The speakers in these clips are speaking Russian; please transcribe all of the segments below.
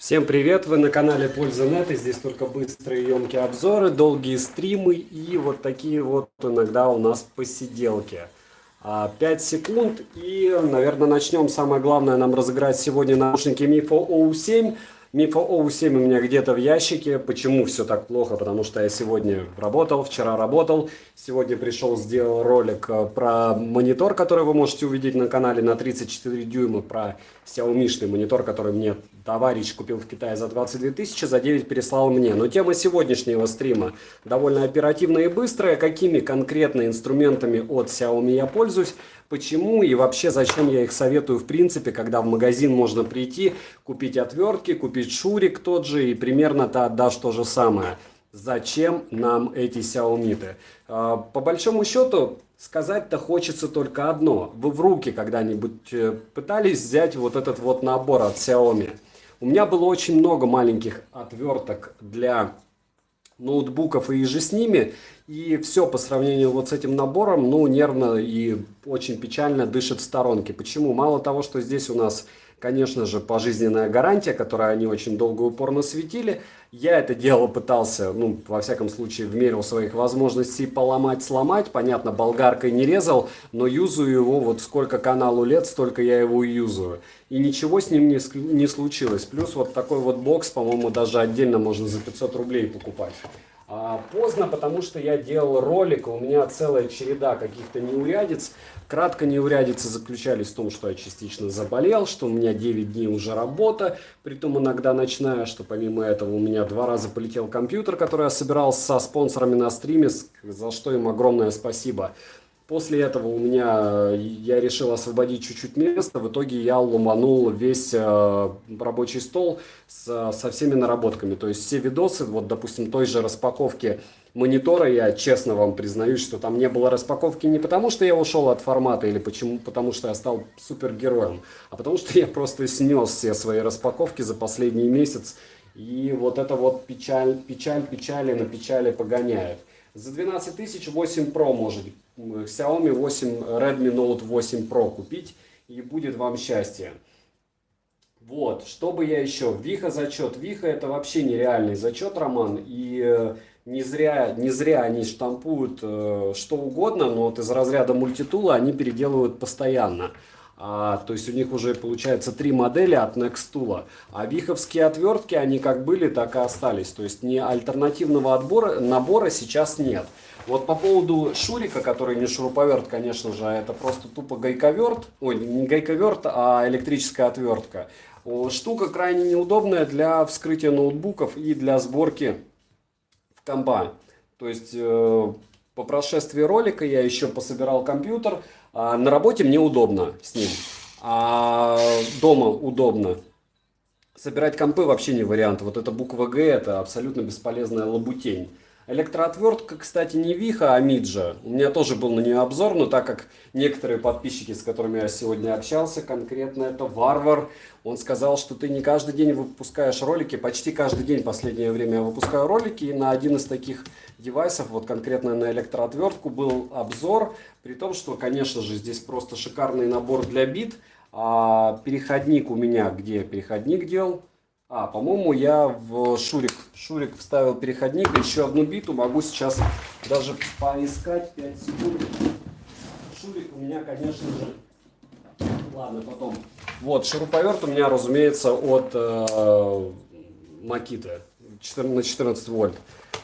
Всем привет! Вы на канале Польза.нет, и здесь только быстрые и емкие обзоры, долгие стримы и вот такие вот иногда у нас посиделки. 5 секунд и, наверное, начнем. Самое главное нам разыграть сегодня наушники Mifo OU7. Mifo OU7 у меня где-то в ящике. Почему все так плохо? Потому что я сегодня работал, вчера работал. Сегодня пришел, сделал ролик про монитор, который вы можете увидеть на канале на 34 дюйма. Про Xiaomi-шный монитор, который мне товарищ купил в Китае за 22 тысячи, за 9 переслал мне. Но тема сегодняшнего стрима довольно оперативная и быстрая. Какими конкретно инструментами от Xiaomi я пользуюсь, почему и вообще зачем я их советую в принципе, когда в магазин можно прийти, купить отвертки, купить шурик тот же и примерно ты отдашь то же самое. Зачем нам эти Xiaomi-то? По большому счету, сказать-то хочется только одно. Вы в руки когда-нибудь пытались взять вот этот вот набор от Xiaomi? У меня было очень много маленьких отверток для ноутбуков и же с ними. И все по сравнению вот с этим набором, ну, нервно и очень печально дышит в сторонке. Почему? Мало того, что здесь у нас, конечно же, пожизненная гарантия, которую они очень долго и упорно светили. Я это дело пытался, ну, во всяком случае, в меру своих возможностей поломать, сломать. Понятно, болгаркой не резал, но юзаю его вот сколько каналу лет, столько я его и юзаю. И ничего с ним не случилось. Плюс вот такой вот бокс, по-моему, даже отдельно можно за 500 рублей покупать. Поздно, потому что я делал ролик, у меня целая череда каких-то неурядиц. Кратко неурядицы заключались в том, что я частично заболел, что у меня 9 дней уже работа, притом иногда ночная, что помимо этого у меня 2 раза полетел компьютер, который я собирал со спонсорами на стриме, за что им огромное спасибо. После этого я решил освободить чуть-чуть места, в итоге я ломанул весь рабочий стол со всеми наработками. То есть все видосы, вот допустим той же распаковки монитора, я честно вам признаюсь, что там не было распаковки не потому, что я ушел от формата или потому что я стал супергероем, а потому что я просто снес все свои распаковки за последний месяц. И вот это вот печаль на печали погоняет. За 12 тысяч 8 Pro может Xiaomi 8 Redmi Note 8 Pro купить, и будет вам счастье. Вот, что бы я еще? Виха зачет. Виха это вообще нереальный зачет, Роман, и не зря они штампуют что угодно, но вот из разряда мультитула они переделывают постоянно. То есть у них уже получается 3 модели от Nextool. А виховские отвертки, они как были, так и остались. То есть ни альтернативного набора сейчас нет. Вот по поводу шурика, который не шуруповерт, конечно же, это просто тупо гайковерт. Ой, не гайковерт, а электрическая отвертка. Штука крайне неудобная для вскрытия ноутбуков и для сборки в комба. То есть по прошествии ролика я еще пособирал компьютер. На работе мне удобно с ним, а дома удобно. Собирать компы вообще не вариант. Вот эта буква Г это абсолютно бесполезная лабутень. Электроотвертка, кстати, не Виха, а Миджа. У меня тоже был на нее обзор, но так как некоторые подписчики, с которыми я сегодня общался, конкретно это Варвар, он сказал, что ты не каждый день выпускаешь ролики, почти каждый день в последнее время я выпускаю ролики, и на один из таких девайсов, вот конкретно на электроотвертку, был обзор, при том, что, конечно же, здесь просто шикарный набор для бит, а переходник у меня, где переходник делал? По-моему, я в Шурик вставил переходник, еще одну биту, могу сейчас даже поискать 5 секунд. Шурик у меня, конечно же, ладно, потом. Вот, шуруповерт у меня, разумеется, от Makita на 14 вольт.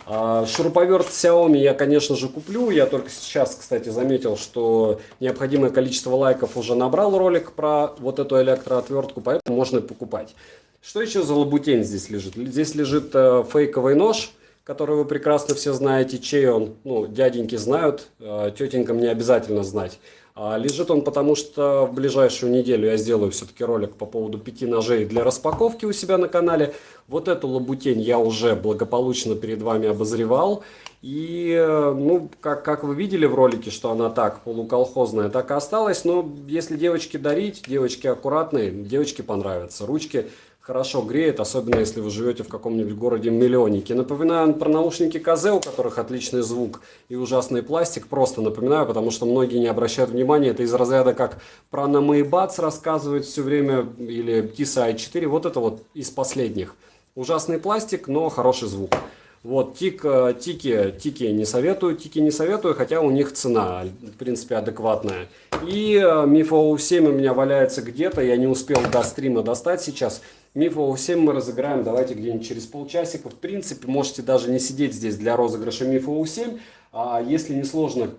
Шуруповерт Xiaomi я, конечно же, куплю. Я только сейчас, кстати, заметил, что необходимое количество лайков уже набрал ролик про вот эту электроотвертку, поэтому можно и покупать. Что еще за лабутень здесь лежит? Здесь лежит фейковый нож, который вы прекрасно все знаете, чей он. Ну, дяденьки знают, тетенькам не обязательно знать. Лежит он потому, что в ближайшую неделю я сделаю все-таки ролик по поводу 5 ножей для распаковки у себя на канале. Вот эту лабутень я уже благополучно перед вами обозревал. И, ну, как вы видели в ролике, что она так полуколхозная, так и осталась. Но если девочке дарить, девочки аккуратные, девочке понравятся. Ручки хорошо греет, особенно если вы живете в каком-нибудь городе-миллионнике. Напоминаю про наушники КЗ, у которых отличный звук и ужасный пластик. Просто напоминаю, потому что многие не обращают внимания. Это из разряда, как про Намейбац рассказывают все время, или TSI 4. Вот это вот из последних. Ужасный пластик, но хороший звук. Вот, тики не советую, хотя у них цена, в принципе, адекватная. И Миф 7 у меня валяется где-то, я не успел до стрима достать сейчас. Миф 7 мы разыграем, давайте где-нибудь через полчасика. В принципе, можете даже не сидеть здесь для розыгрыша Миф 7. А если не сложно,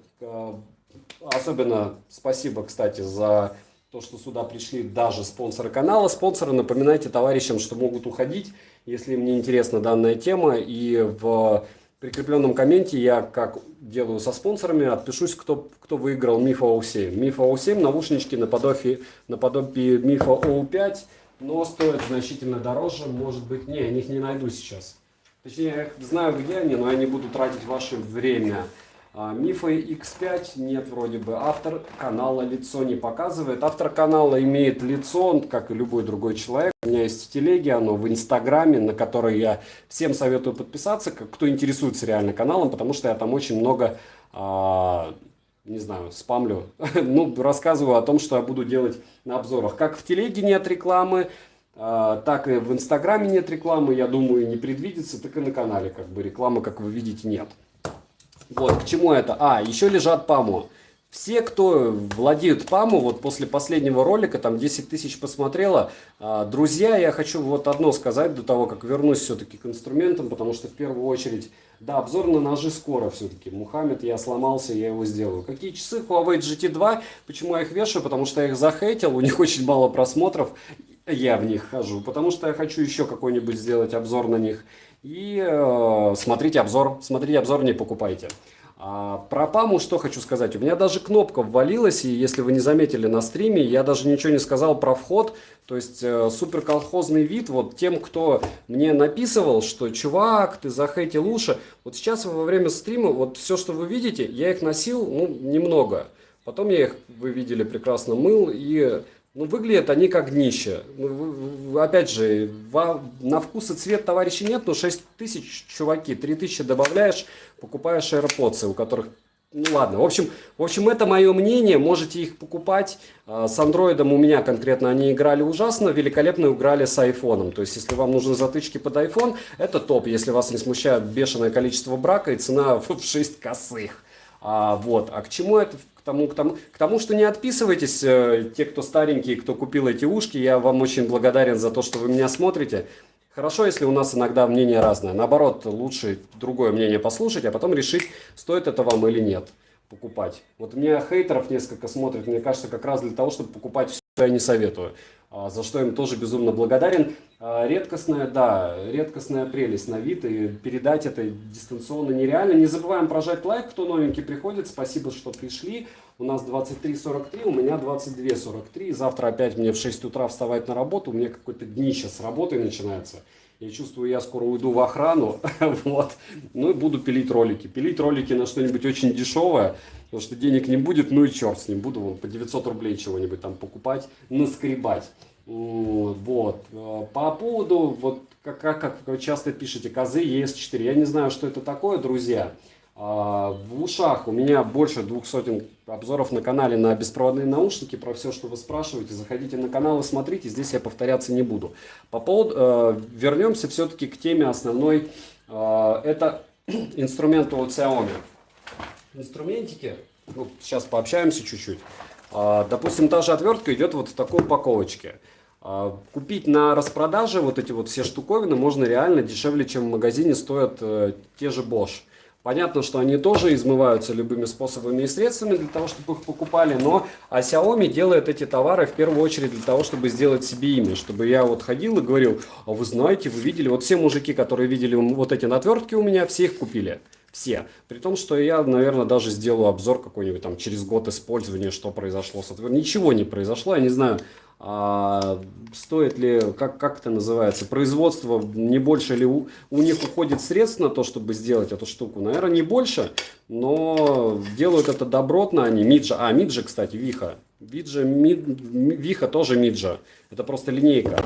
особенно спасибо, кстати, за то, что сюда пришли даже спонсоры канала. Спонсоры, напоминайте товарищам, что могут уходить, если им не интересна данная тема. И в прикрепленном комменте я, как делаю со спонсорами, отпишусь, кто выиграл Миф 7. Миф 7 наушнички наподобие Миф 5, но стоят значительно дороже. Может быть, я их не найду сейчас. Точнее, я знаю, где они, но я не буду тратить ваше время. Мифа X5 нет вроде бы. Автор канала лицо не показывает. Автор канала имеет лицо, он, как и любой другой человек. У меня есть в телеге, оно в инстаграме, на который я всем советую подписаться, кто интересуется реально каналом, потому что я там очень много, не знаю, спамлю. Рассказываю о том, что я буду делать на обзорах. Как в телеге нет рекламы, так и в инстаграме нет рекламы, я думаю, не предвидится, так и на канале как бы рекламы, как вы видите, нет. Вот, к чему это? Еще лежат ПАМО. Все, кто владеют ПАМО, вот после последнего ролика, там 10 тысяч посмотрело. Друзья, я хочу вот одно сказать до того, как вернусь все-таки к инструментам, потому что в первую очередь, да, обзор на ножи скоро все-таки. Мухаммед, я сломался, я его сделаю. Какие часы? Huawei GT2. Почему я их вешаю? Потому что я их захейтил, у них очень мало просмотров. Я в них хожу, потому что я хочу еще какой-нибудь сделать обзор на них. И смотрите обзор, не покупайте. Про ПАМу что хочу сказать. У меня даже кнопка ввалилась, и если вы не заметили на стриме, я даже ничего не сказал про вход. То есть супер колхозный вид. Вот тем, кто мне написывал, что чувак, ты захейтил уши. Вот сейчас во время стрима, вот все, что вы видите, я их носил, немного. Потом я их, вы видели, прекрасно мыл и... выглядят они как днище. Опять же, на вкус и цвет товарищей нет, но 6 тысяч, чуваки, 3 тысячи добавляешь, покупаешь AirPods, у которых... ладно, в общем, это мое мнение, можете их покупать. С андроидом у меня конкретно они играли ужасно, великолепно играли с айфоном. То есть, если вам нужны затычки под iPhone, это топ, если вас не смущает бешеное количество брака и цена в 6 косых. К чему это? К тому, что не отписывайтесь, те, кто старенькие, кто купил эти ушки, я вам очень благодарен за то, что вы меня смотрите. Хорошо, если у нас иногда мнение разное. Наоборот, лучше другое мнение послушать, а потом решить, стоит это вам или нет покупать. Вот у меня хейтеров несколько смотрят, мне кажется, как раз для того, чтобы покупать все, что я не советую. За что им тоже безумно благодарен. Редкостная прелесть на вид, и передать это дистанционно нереально. Не забываем прожать лайк, кто новенький приходит. Спасибо, что пришли. У нас 23:43, у меня 22:43. Завтра опять мне в 6 утра вставать на работу. У меня какое-то днище с работой начинается. Я чувствую, я скоро уйду в охрану. Ну и буду пилить ролики. Пилить ролики на что-нибудь очень дешевое. Потому что денег не будет, и черт с ним. Буду по 900 рублей чего-нибудь там покупать, наскребать. По поводу, как вы часто пишете, КЗ ES4. Я не знаю, что это такое, друзья. В ушах у меня больше 200 обзоров на канале на беспроводные наушники. Про все, что вы спрашиваете, заходите на канал и смотрите. Здесь я повторяться не буду. Вернемся все-таки к теме основной. Это инструменты от Xiaomi. Инструментики. Сейчас пообщаемся чуть-чуть. Допустим, та же отвертка идет вот в такой упаковочке. Купить на распродаже вот эти вот все штуковины можно реально дешевле, чем в магазине стоят те же Bosch. Понятно, что они тоже измываются любыми способами и средствами для того, чтобы их покупали, но Xiaomi делает эти товары в первую очередь для того, чтобы сделать себе имя. Чтобы я вот ходил и говорил, вы знаете, вы видели, вот все мужики, которые видели вот эти отвертки у меня, все их купили. Все. При том, что я, наверное, даже сделаю обзор какой-нибудь там через год использования, что произошло с отверткой. Ничего не произошло, я не знаю, стоит ли, как это называется, производство, не больше ли у них уходит средств на то, чтобы сделать эту штуку. Наверное, не больше, но делают это добротно они. Миджа, кстати, Виха. Виха тоже Миджа. Это просто линейка.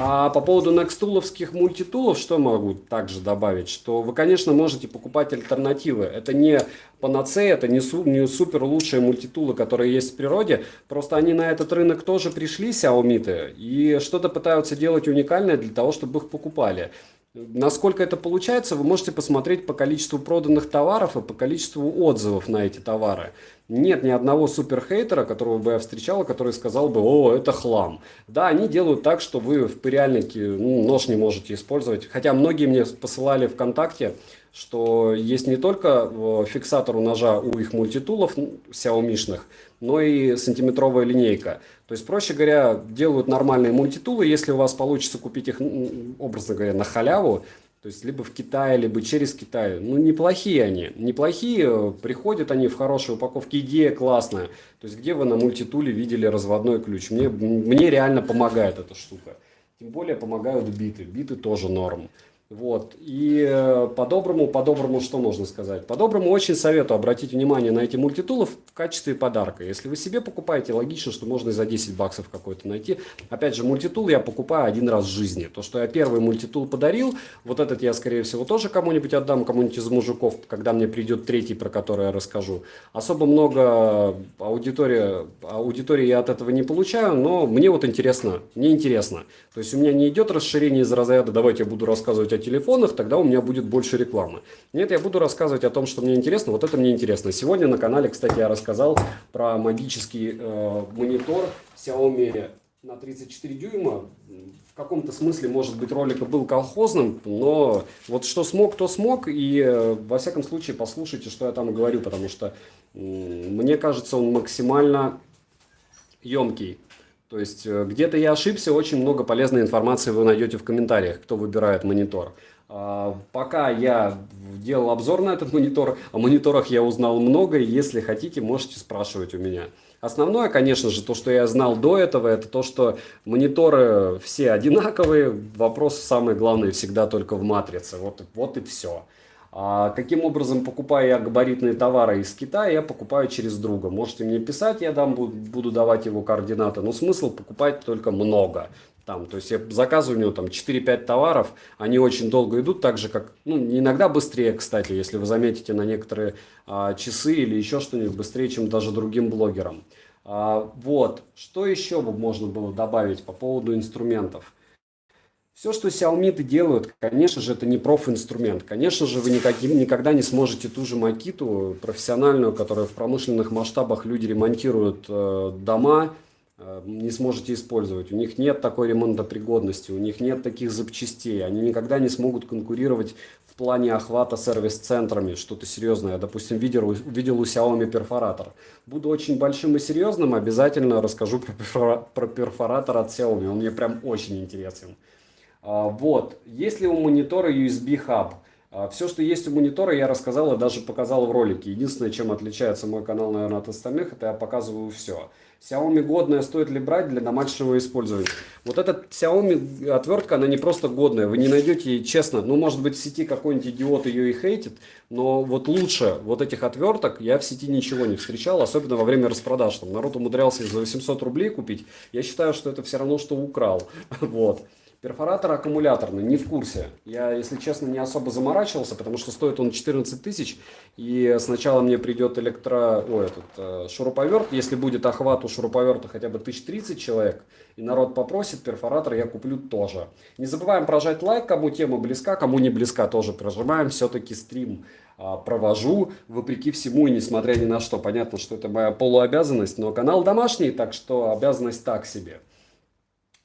А по поводу некстуловских мультитулов, что могу также добавить? Что вы, конечно, можете покупать альтернативы. Это не панацея, это не супер лучшие мультитулы, которые есть в природе. Просто они на этот рынок тоже пришли, Xiaomi, и что-то пытаются делать уникальное для того, чтобы их покупали. Насколько это получается, вы можете посмотреть по количеству проданных товаров и по количеству отзывов на эти товары. Нет ни одного суперхейтера, которого бы я встречал, который сказал бы: о, это хлам. Да, они делают так, что вы в пыряльнике нож не можете использовать. Хотя многие мне посылали ВКонтакте, что есть не только фиксатор у ножа у их мультитулов Xiaomi-шных, но и сантиметровая линейка. То есть, проще говоря, делают нормальные мультитулы. Если у вас получится купить их, образно говоря, на халяву, то есть либо в Китае, либо через Китай, ну неплохие они. Неплохие, приходят они в хорошей упаковке, идея классная. То есть где вы на мультитуле видели разводной ключ? Мне реально помогает эта штука. Тем более помогают биты. Биты тоже норм. Вот. И по-доброму, что можно сказать? По-доброму очень советую обратить внимание на эти мультитулы в качестве подарка. Если вы себе покупаете, логично, что можно и за 10 баксов какой-то найти. Опять же, мультитул я покупаю один раз в жизни. То, что я первый мультитул подарил, вот этот я, скорее всего, тоже кому-нибудь отдам, кому-нибудь из мужиков, когда мне придет третий, про который я расскажу. Особо много аудитории я от этого не получаю, но мне вот интересно, мне интересно. То есть у меня не идет расширение из разряда «давайте я буду рассказывать о телефонах, тогда у меня будет больше рекламы». Нет, я буду рассказывать о том, что мне интересно, вот это мне интересно. Сегодня на канале, кстати, я рассказал про магический монитор Xiaomi на 34 дюйма. В каком-то смысле, может быть, ролик был колхозным, но вот что смог, то смог. И во всяком случае послушайте, что я там говорю, потому что мне кажется, он максимально емкий. То есть где-то я ошибся, очень много полезной информации вы найдете в комментариях, кто выбирает монитор. Пока я делал обзор на этот монитор, о мониторах я узнал много, и если хотите, можете спрашивать у меня. Основное, конечно же, то, что я знал до этого, это то, что мониторы все одинаковые, вопрос самый главный всегда только в матрице, вот и все. А каким образом покупаю я габаритные товары из Китая? Я покупаю через друга. Можете мне писать, я буду давать его координаты. Но смысл покупать только много. То есть я заказываю у него 4-5 товаров, они очень долго идут, так же как, иногда быстрее, кстати, если вы заметите на некоторые часы или еще что-нибудь, быстрее, чем даже другим блогерам. Вот, что еще бы можно было добавить по поводу инструментов? Все, что Xiaomi делают, конечно же, это не профинструмент. Конечно же, вы никогда не сможете ту же Makito профессиональную, которую в промышленных масштабах люди ремонтируют дома, не сможете использовать. У них нет такой ремонтопригодности, у них нет таких запчастей. Они никогда не смогут конкурировать в плане охвата сервис-центрами, что-то серьезное. Я, допустим, видел у Xiaomi перфоратор. Буду очень большим и серьезным, обязательно расскажу про перфоратор от Xiaomi. Он мне прям очень интересен. Вот, есть ли у монитора USB хаб? Все, что есть у монитора, я рассказал и даже показал в ролике. Единственное, чем отличается мой канал, наверное, от остальных, это я показываю все. Xiaomi годная, стоит ли брать для домашнего использования? Вот эта Xiaomi отвертка, она не просто годная, вы не найдете, честно, может быть в сети какой-нибудь идиот ее и хейтит, но вот лучше вот этих отверток я в сети ничего не встречал, особенно во время распродаж. Народ умудрялся их за 800 рублей купить, я считаю, что это все равно, что украл. Вот. Перфоратор аккумуляторный, не в курсе. Я, если честно, не особо заморачивался, потому что стоит он 14 тысяч. И сначала мне придет шуруповерт. Если будет охват у шуруповерта хотя бы 1030 человек, и народ попросит, перфоратор я куплю тоже. Не забываем прожать лайк, кому тема близка, кому не близка, тоже прожимаем. Все-таки стрим провожу, вопреки всему и несмотря ни на что. Понятно, что это моя полуобязанность, но канал домашний, так что обязанность так себе.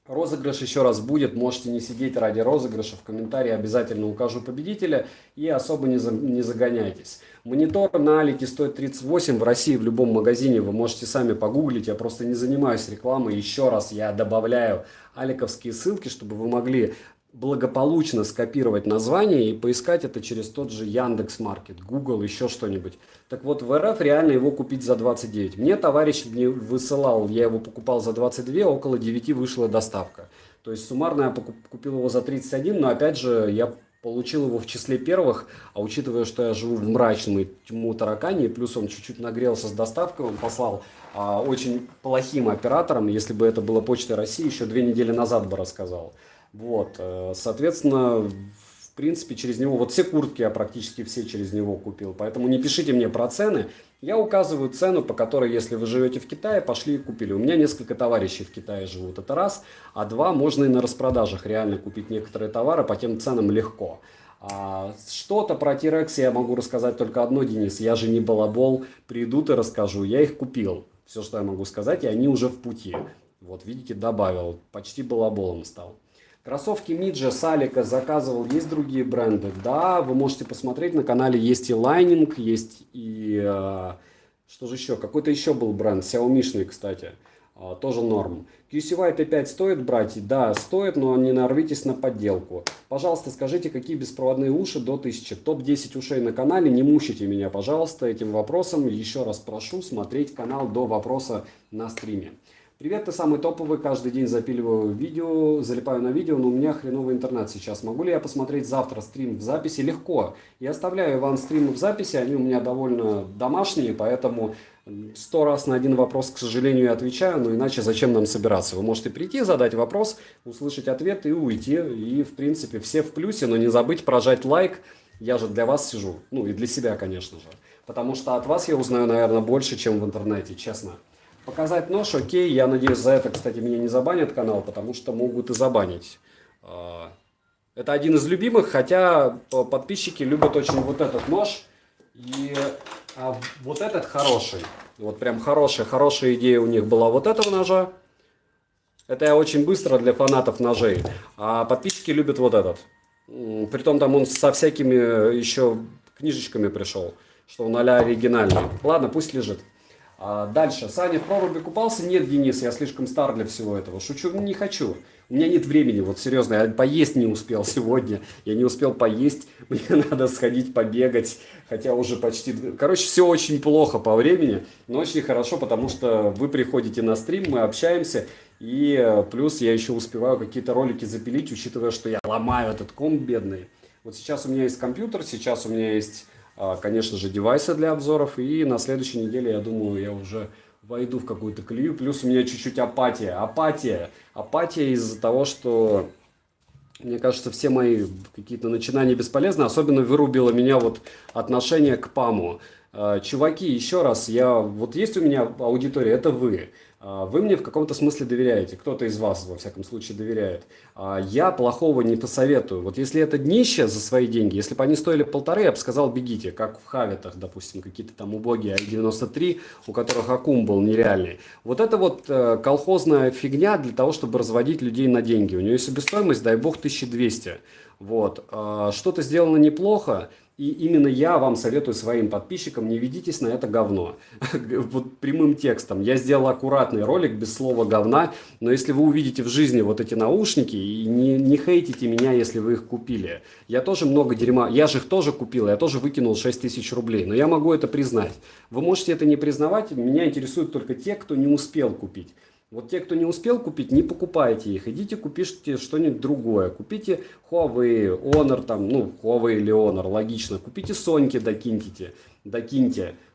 Розыгрыш еще раз будет, можете не сидеть ради розыгрыша, в комментарии обязательно укажу победителя и особо не загоняйтесь. Монитор на Алике стоит 38, в России в любом магазине вы можете сами погуглить, я просто не занимаюсь рекламой, еще раз я добавляю аликовские ссылки, чтобы вы могли благополучно скопировать название и поискать это через тот же Яндекс.Маркет, Google, еще что-нибудь. Так вот, в РФ реально его купить за 29. Мне товарищ мне высылал, я его покупал за 22, около 9 вышла доставка. То есть суммарно я купил его за 31, но опять же я получил его в числе первых, а учитывая, что я живу в мрачном тьму таракани, плюс он чуть-чуть нагрелся с доставкой, он послал очень плохим оператором, если бы это было Почта России, еще 2 недели назад бы рассказал. Вот, соответственно, в принципе, через него, вот все куртки я практически все через него купил, поэтому не пишите мне про цены. Я указываю цену, по которой, если вы живете в Китае, пошли и купили. У меня несколько товарищей в Китае живут, это раз. А два, можно и на распродажах реально купить некоторые товары по тем ценам легко. Что-то про T-Rex я могу рассказать только одно, Денис. Я же не балабол, придут и расскажу. Я их купил, все, что я могу сказать, и они уже в пути. Вот, видите, добавил, почти балаболом стал. Кроссовки Миджа, Салика заказывал, есть другие бренды? Да, вы можете посмотреть, на канале есть и Лайнинг, есть и... что же еще? Какой-то еще был бренд, Xiaomi-шный, кстати, тоже норм. QCY T5 стоит брать? Да, стоит, но не нарвитесь на подделку. Пожалуйста, скажите, какие беспроводные уши до 1000? Топ-10 ушей на канале, не мучите меня, пожалуйста, этим вопросом. Еще раз прошу смотреть канал до вопроса на стриме. Привет, ты самый топовый, каждый день запиливаю видео, залипаю на видео, но у меня хреновый интернет сейчас. Могу ли я посмотреть завтра стрим в записи? Легко. Я оставляю вам стримы в записи, они у меня довольно домашние, поэтому 100 раз на один вопрос, к сожалению, я отвечаю, но иначе зачем нам собираться? Вы можете прийти, задать вопрос, услышать ответ и уйти. И, в принципе, все в плюсе, но не забыть прожать лайк. Я же для вас сижу, ну и для себя, конечно же. Потому что от вас я узнаю, наверное, больше, чем в интернете, честно. Показать нож, окей, я надеюсь, за это, кстати, меня не забанят канал, потому что могут и забанить. Это один из любимых, хотя подписчики любят очень вот этот нож. И вот этот хороший. Вот прям хорошая идея у них была вот этого ножа. Это я очень быстро для фанатов ножей. А подписчики любят вот этот. Притом там он со всякими еще книжечками пришел, что он а-ля оригинальный. Ладно, пусть лежит. Дальше. Саня в проруби купался? Нет, Денис, я слишком стар для всего этого. Шучу, не хочу. У меня нет времени, вот серьезно, я поесть не успел сегодня. Я не успел поесть, мне надо сходить побегать, хотя уже почти... Короче, все очень плохо по времени, но очень хорошо, потому что вы приходите на стрим, мы общаемся, и плюс я еще успеваю какие-то ролики запилить, учитывая, что я ломаю этот комп бедный. Вот сейчас у меня есть компьютер, сейчас у меня есть... конечно же, девайсы для обзоров. И на следующей неделе, я думаю, я уже войду в какую-то колею. Плюс у меня чуть-чуть апатия. Апатия из-за того, что, мне кажется, все мои какие-то начинания бесполезны. Особенно вырубило меня вот отношение к ПАМу. Чуваки, еще раз, вот есть у меня аудитория, это вы. Вы мне в каком-то смысле доверяете, кто-то из вас, во всяком случае, доверяет. Я плохого не посоветую. Вот если это днище за свои деньги, если бы они стоили 1500, я бы сказал, бегите, как в Хавитах, допустим, какие-то там убогие i93, у которых аккум был нереальный. Вот это вот колхозная фигня для того, чтобы разводить людей на деньги. У нее себестоимость, дай бог, 1200. Вот. Что-то сделано неплохо. И именно я вам советую своим подписчикам, не ведитесь на это говно. Вот прямым текстом. Я сделал аккуратный ролик без слова говна, но если вы увидите в жизни вот эти наушники, и не хейтите меня, если вы их купили. Я тоже много дерьма, я же их тоже купил, я тоже выкинул 6000 рублей, но я могу это признать. Вы можете это не признавать, меня интересуют только те, кто не успел купить. Вот те, кто не успел купить, не покупайте их. Идите купите что-нибудь другое. Купите Huawei, Honor, там, ну, Huawei или Honor, логично. Купите Соньки, докиньте.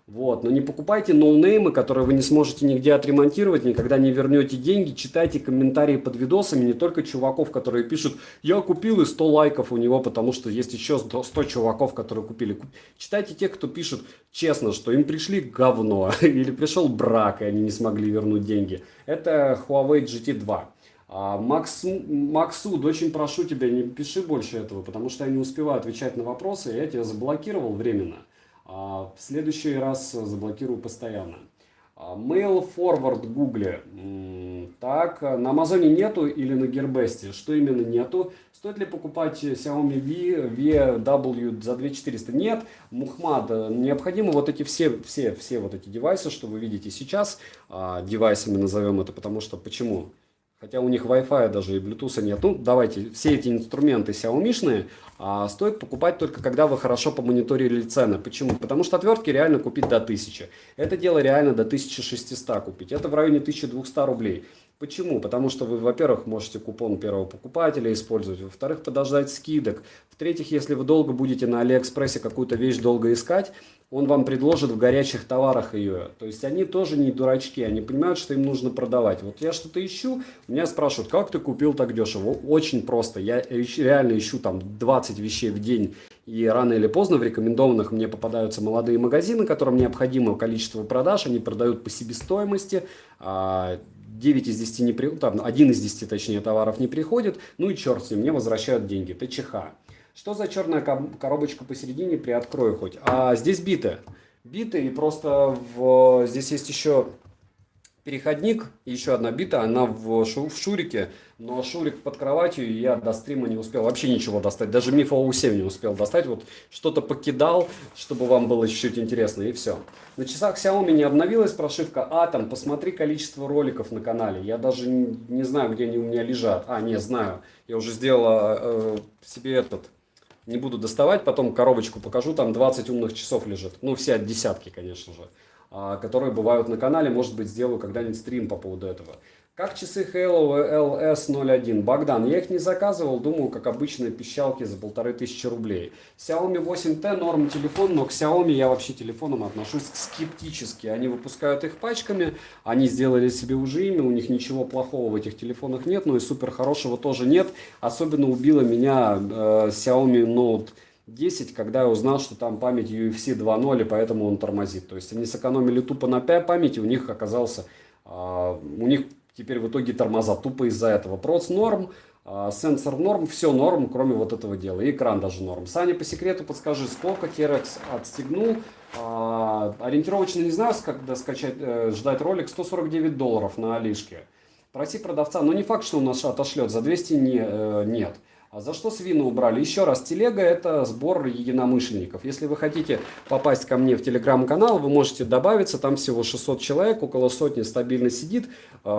Вот. Но не покупайте ноунеймы, которые вы не сможете нигде отремонтировать, никогда не вернете деньги. Читайте комментарии под видосами, не только чуваков, которые пишут, я купил и 100 лайков у него, потому что есть еще 100 чуваков, которые купили. Читайте тех, кто пишет честно, что им пришли говно, или пришел брак, и они не смогли вернуть деньги. Это Huawei GT2. Максуд, очень прошу тебя, не пиши больше этого, потому что я не успеваю отвечать на вопросы, я тебя заблокировал временно. В следующий раз заблокирую постоянно. Mail Forward Google. Так, на Амазоне нету или на Gearbest? Что именно нету? Стоит ли покупать Xiaomi VW за 2400? Нет, Мухмад, необходимо вот эти все вот эти девайсы, что вы видите сейчас, девайсами назовем это, потому что почему? Хотя у них Wi-Fi даже и Bluetooth нет. Ну, давайте, все эти инструменты Xiaomi-шные стоит покупать только когда вы хорошо помониторили цены. Почему? Потому что отвертки реально купить до 1000. Это дело реально до 1600 купить. Это в районе 1200 рублей. Почему? Потому что вы, во-первых, можете купон первого покупателя использовать, во-вторых, подождать скидок, в-третьих, если вы долго будете на Алиэкспрессе какую-то вещь долго искать, он вам предложит в горячих товарах ее. То есть они тоже не дурачки, они понимают, что им нужно продавать. Вот я что-то ищу, меня спрашивают, как ты купил так дешево? Очень просто. Я реально ищу там 20 вещей в день, и рано или поздно в рекомендованных мне попадаются молодые магазины, которым необходимо количество продаж, они продают по себестоимости, 9 из 10 не приходит, там, 1 из 10, точнее, товаров не приходит, ну и черт с ним, мне возвращают деньги, ТЧХ. Что за черная коробочка посередине, приоткрою хоть. Здесь биты. Биты, и просто здесь есть еще переходник, еще одна бита, она в шурике, но шурик под кроватью, и я до стрима не успел вообще ничего достать, даже Миф OU7 не успел достать, вот что-то покидал, чтобы вам было чуть-чуть интересно, и все. На часах Xiaomi не обновилась прошивка Atom, посмотри количество роликов на канале, я даже не знаю, где они у меня лежат, не знаю, я уже сделала себе этот... Не буду доставать, потом коробочку покажу, там 20 умных часов лежит. Ну, все от десятки, конечно же, которые бывают на канале. Может быть, сделаю когда-нибудь стрим по поводу этого. Как часы Halo LS01? Богдан, я их не заказывал, думаю, как обычные пищалки за 1500 рублей. Xiaomi 8T норм телефон, но к Xiaomi я вообще телефоном отношусь скептически. Они выпускают их пачками, они сделали себе уже имя, у них ничего плохого в этих телефонах нет, но и супер хорошего тоже нет. Особенно убило меня Xiaomi Note 10, когда я узнал, что там память UFC 2.0, и поэтому он тормозит. То есть они сэкономили тупо на памяти, у них оказался... у них теперь в итоге тормоза тупо из-за этого. Проц норм, сенсор норм, все норм, кроме вот этого дела. И экран даже норм. Саня, по секрету подскажи, сколько T-Rex отстегнул. Ориентировочно не знаю, когда ждать ролик. $149 на Алишке. Проси продавца, но не факт, что он нас отошлет. За 200 нет. А за что свины убрали? Еще раз, телега — это сбор единомышленников. Если вы хотите попасть ко мне в телеграм-канал, вы можете добавиться, там всего 600 человек, около сотни стабильно сидит.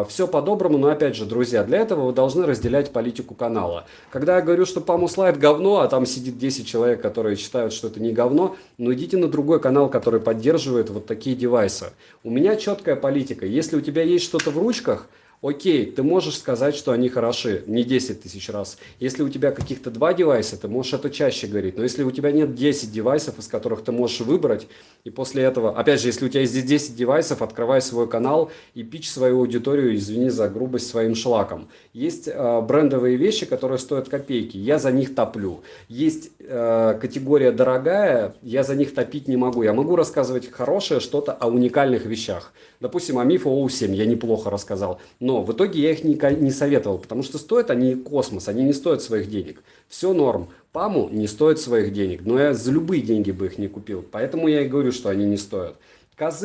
Все по-доброму, но опять же, друзья, для этого вы должны разделять политику канала. Когда я говорю, что Памуслайд говно, а там сидит 10 человек, которые считают, что это не говно, ну идите на другой канал, который поддерживает вот такие девайсы. У меня четкая политика. Если у тебя есть что-то в ручках, окей, ты можешь сказать, что они хороши, не 10 тысяч раз. Если у тебя каких-то 2 девайса, ты можешь это чаще говорить. Но если у тебя нет 10 девайсов, из которых ты можешь выбрать, и после этого, опять же, если у тебя есть здесь 10 девайсов, открывай свой канал и пич свою аудиторию, извини за грубость, своим шлаком. Есть брендовые вещи, которые стоят копейки, я за них топлю. Есть категория дорогая, я за них топить не могу. Я могу рассказывать хорошее что-то о уникальных вещах. Допустим, о Миф OU7 я неплохо рассказал, но в итоге я их не советовал, потому что стоят они космос, они не стоят своих денег. Все норм. Паму не стоит своих денег, но я за любые деньги бы их не купил, поэтому я и говорю, что они не стоят. КЗ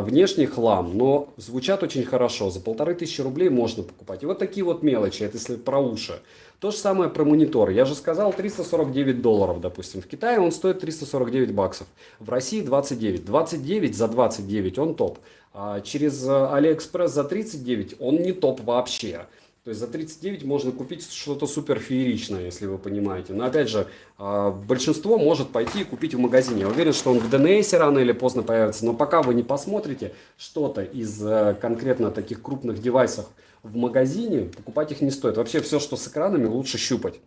внешний хлам, но звучат очень хорошо, за 1500 рублей можно покупать. И вот такие вот мелочи, это если про уши. То же самое про монитор. Я же сказал $349, допустим. В Китае он стоит 349 баксов. В России 29. 29 за 29 он топ. А через Алиэкспресс за 39 он не топ вообще. То есть за 39 можно купить что-то супер фееричное, если вы понимаете. Но опять же, большинство может пойти и купить в магазине. Я уверен, что он в ДНС рано или поздно появится. Но пока вы не посмотрите что-то из конкретно таких крупных девайсов в магазине, покупать их не стоит. Вообще все, что с экранами, лучше щупать.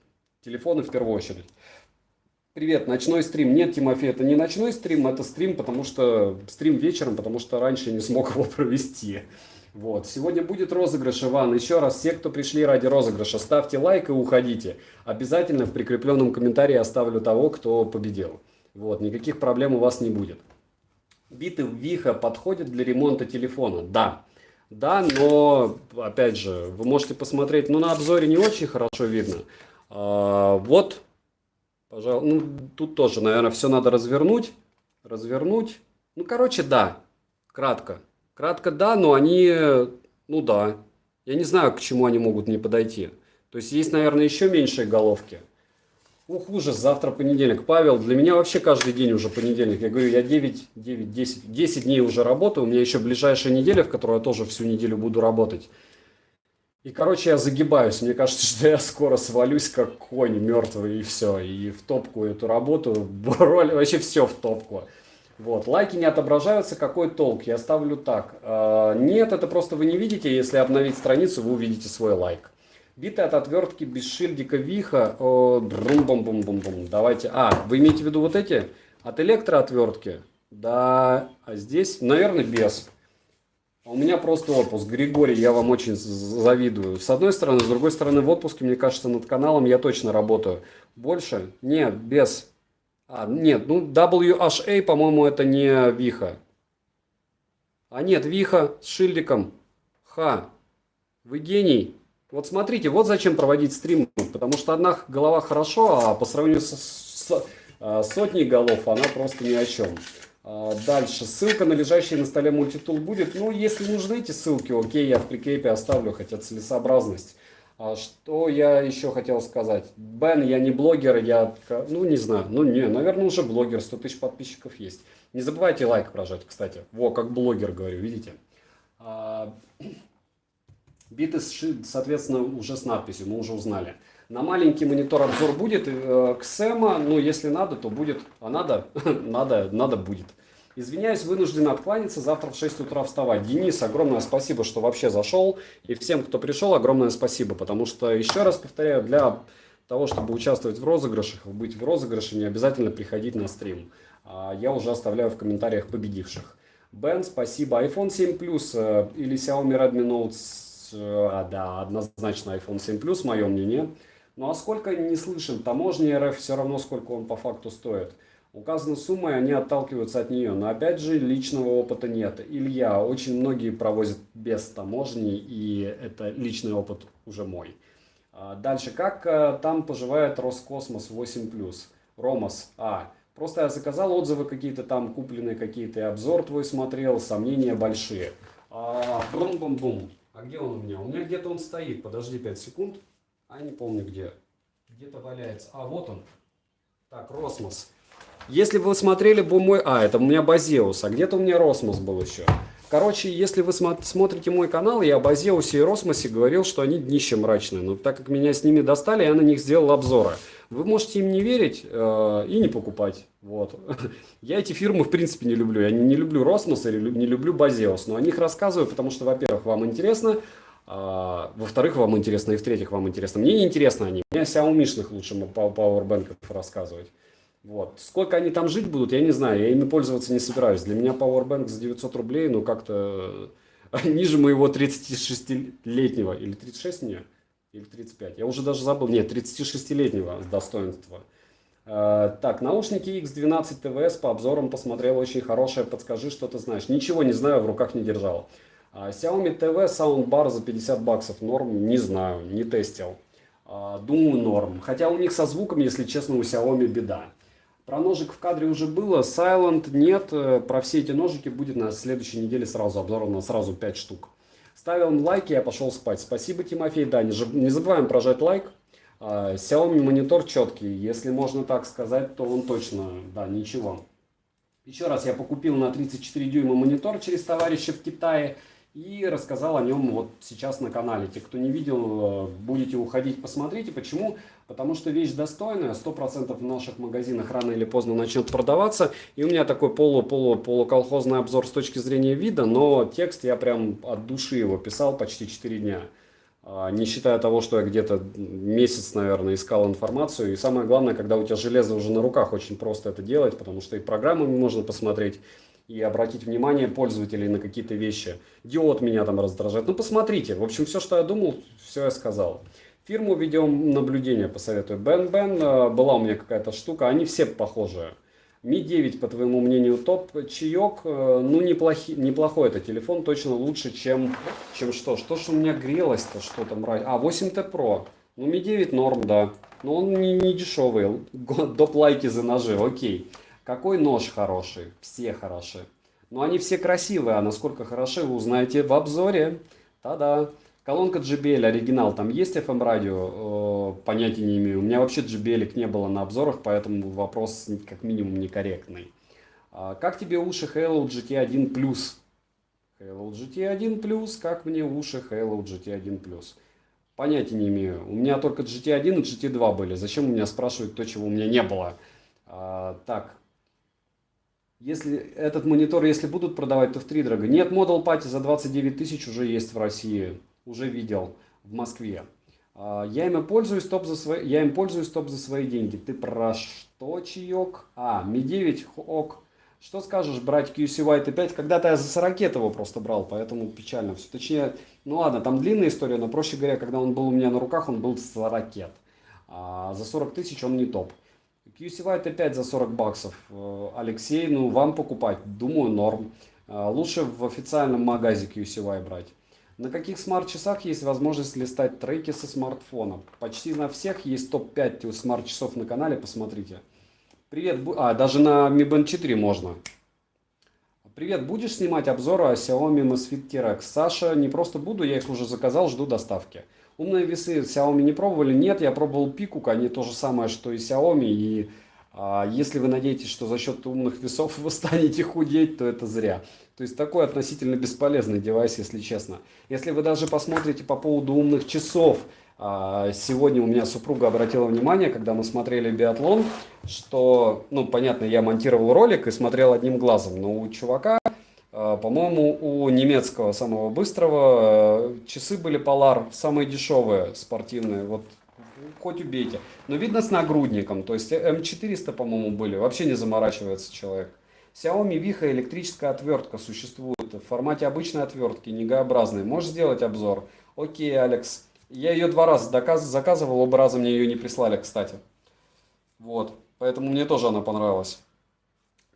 Телефоны в первую очередь. Привет, ночной стрим. Нет, Тимофей, это не ночной стрим, это стрим, потому что стрим вечером, потому что раньше не смог его провести. Вот. Сегодня будет розыгрыш, Иван. Еще раз, все, кто пришли ради розыгрыша, ставьте лайк и уходите. Обязательно в прикрепленном комментарии оставлю того, кто победил. Вот. Никаких проблем у вас не будет. Биты Виха подходят для ремонта телефона? Да. Да, но, опять же, вы можете посмотреть, ну, на обзоре не очень хорошо видно. Вот, пожалуй, ну, тут тоже, наверное, все надо развернуть. Ну, короче, да, кратко. Кратко, да, но они, ну, да. Я не знаю, к чему они могут не подойти. То есть, есть, наверное, еще меньшие головки. Ух, ужас, завтра понедельник. Павел, для меня вообще каждый день уже понедельник. Я говорю, я 10 дней уже работаю. У меня еще ближайшая неделя, в которой я тоже всю неделю буду работать. И, короче, я загибаюсь. Мне кажется, что я скоро свалюсь, как конь мертвый, и все. И в топку эту работу, вообще все в топку. Вот, лайки не отображаются, какой толк? Я ставлю так. Нет, это просто вы не видите, если обновить страницу, вы увидите свой лайк. Биты от отвертки без шильдика Виха. Брум-бум-бум-бум-бум. Давайте. Вы имеете в виду вот эти? От электроотвертки? Да, а здесь, наверное, без. У меня просто отпуск. Григорий, я вам очень завидую. С одной стороны, с другой стороны, в отпуске, мне кажется, над каналом я точно работаю. Больше? Нет, без. Нет, ну WHA, по-моему, это не Виха. Нет, Виха с шильдиком. Вы гений. Вот смотрите, вот зачем проводить стрим. Потому что одна голова хорошо, а по сравнению с сотней голов она просто ни о чем. Дальше. Ссылка на лежащий на столе мультитул будет. Ну, если нужны эти ссылки, окей, я в прикрепе оставлю, хотя целесообразность. Что я еще хотел сказать? Бен, я не блогер, ну, не знаю, наверное, уже блогер, 100 тысяч подписчиков есть. Не забывайте лайк прожать, кстати. Как блогер говорю, видите? Биты, соответственно, уже с надписью, мы уже узнали. На маленький монитор обзор будет. Ксема, если надо, то будет. А надо? Надо будет. Извиняюсь, вынужден откланяться, завтра в 6 утра вставать. Денис, огромное спасибо, что вообще зашел. И всем, кто пришел, огромное спасибо. Потому что, еще раз повторяю, для того, чтобы участвовать в розыгрышах, быть в розыгрыше, не обязательно приходить на стрим. Я уже оставляю в комментариях победивших. Бен, спасибо. iPhone 7 Plus или Xiaomi Redmi Note, да, однозначно iPhone 7 Plus, мое мнение. Ну а сколько не слышим, таможни РФ все равно, сколько он по факту стоит. Указаны суммы, они отталкиваются от нее, но опять же личного опыта нет. Илья, очень многие провозят без таможни, и это личный опыт уже мой. Дальше, как там поживает Роскосмос 8+. Ромас, просто я заказал отзывы какие-то там, купленные какие-то, и обзор твой смотрел, сомнения большие. Бум-бум-бум. А где он у меня? У меня где-то он стоит, подожди 5 секунд. Не помню где. Где-то валяется. Вот он. Так, Росмос. Если вы смотрели бы мой... это у меня Базеус, а где-то у меня Росмос был еще. Короче, если вы смотрите мой канал, я о Базеусе и Росмосе говорил, что они днище мрачные. Но так как меня с ними достали, я на них сделал обзоры. Вы можете им не верить и не покупать. Вот. Я эти фирмы в принципе не люблю. Я не люблю Росмос или не люблю Базеус. Но о них рассказываю, потому что, во-первых, вам интересно. Во-вторых, вам интересно. И в-третьих, вам интересно. Мне не интересно они. Мне о Xiaomi-шных лучше пауэрбэнков рассказывать. Вот. Сколько они там жить будут, я не знаю, я ими пользоваться не собираюсь. Для меня Powerbank за 900 рублей, как-то ниже моего 36-летнего, или 36 мне, или 35, я уже даже забыл, нет, 36-летнего достоинства. Так, наушники X12 TVS по обзорам посмотрел, очень хорошие, подскажи, что ты знаешь. Ничего не знаю, в руках не держал. Xiaomi TV Soundbar за 50 баксов, норм, не знаю, не тестил. Думаю, норм. Хотя у них со звуком, если честно, у Xiaomi беда. Про ножик в кадре уже было, Silent нет, про все эти ножики будет на следующей неделе сразу обзор на сразу 5 штук. Ставил лайки, я пошел спать. Спасибо, Тимофей, да, не забываем прожать лайк. Xiaomi монитор четкий, если можно так сказать, то он точно, да, ничего. Еще раз, я покупил на 34 дюйма монитор через товарища в Китае. И рассказал о нем вот сейчас на канале. Те, кто не видел, будете уходить, посмотрите. Почему? Потому что вещь достойная, 100% в наших магазинах рано или поздно начнет продаваться. И у меня такой полуколхозный обзор с точки зрения вида, но текст я прям от души его писал почти 4 дня. Не считая того, что я где-то месяц, наверное, искал информацию. И самое главное, когда у тебя железо уже на руках, очень просто это делать, потому что и программами можно посмотреть, и обратить внимание пользователей на какие-то вещи. Диод меня там раздражает. Ну, посмотрите. В общем, все, что я думал, все я сказал. Фирму видеонаблюдения посоветую. Бен, была у меня какая-то штука. Они все похожие. Mi 9, по твоему мнению, топ. Чаек, ну, неплохой это телефон. Точно лучше, чем что? Что ж у меня грелось-то? Что там? 8T Pro. Ну, Mi 9 норм, да. Но он не дешевый. Доп лайки за ножи, окей. Какой нож хороший? Все хороши. Но они все красивые, а насколько хороши, вы узнаете в обзоре. Та-да. Колонка JBL оригинал, там есть FM радио? Понятия не имею. У меня вообще JBL не было на обзорах, поэтому вопрос как минимум некорректный. Как тебе уши Halo GT1 Plus? Halo GT1 Plus, как мне уши Halo GT1 Plus? Понятия не имею. У меня только GT1 и GT2 были. Зачем у меня спрашивать то, чего у меня не было? Так. Если этот монитор, если будут продавать, то втридорога. Нет, Model Patti за 29 тысяч уже есть в России. Уже видел в Москве. Я им пользуюсь топ за свои деньги. Ты про что, чаек? Mi 9, ок. Что скажешь, брать QCY T5? Когда-то я за 40 его просто брал, поэтому печально все. Точнее, ну ладно, там длинная история, но проще говоря, когда он был у меня на руках, он был с ракет. А за 40 тысяч он не топ. QCY T5 за 40 баксов. Алексей, ну вам покупать, думаю, норм. Лучше в официальном магазе QCY брать. На каких смарт-часах есть возможность листать треки со смартфона? Почти на всех есть топ-5 смарт-часов на канале, посмотрите. Привет, даже на Mi Band 4 можно. Привет, будешь снимать обзоры о Xiaomi Amazfit T-Rex? Саша, не просто буду, я их уже заказал, жду доставки. Умные весы Xiaomi не пробовали? Нет, я пробовал Pikook, они то же самое, что и Xiaomi. И если вы надеетесь, что за счет умных весов вы станете худеть, то это зря. То есть такой относительно бесполезный девайс, если честно. Если вы даже посмотрите по поводу умных часов, сегодня у меня супруга обратила внимание, когда мы смотрели биатлон, что, ну, понятно, я монтировал ролик и смотрел одним глазом, но у чувака, по-моему, у немецкого самого быстрого часы были Polar, самые дешевые, спортивные, вот хоть убейте. Но видно с нагрудником, то есть М400, по-моему, были, вообще не заморачивается человек. Xiaomi Viho электрическая отвертка существует в формате обычной отвертки, не Г-образной. Можешь сделать обзор? Окей, Алекс. Я ее 2 раза заказывал, оба раза мне ее не прислали, кстати. Вот, поэтому мне тоже она понравилась.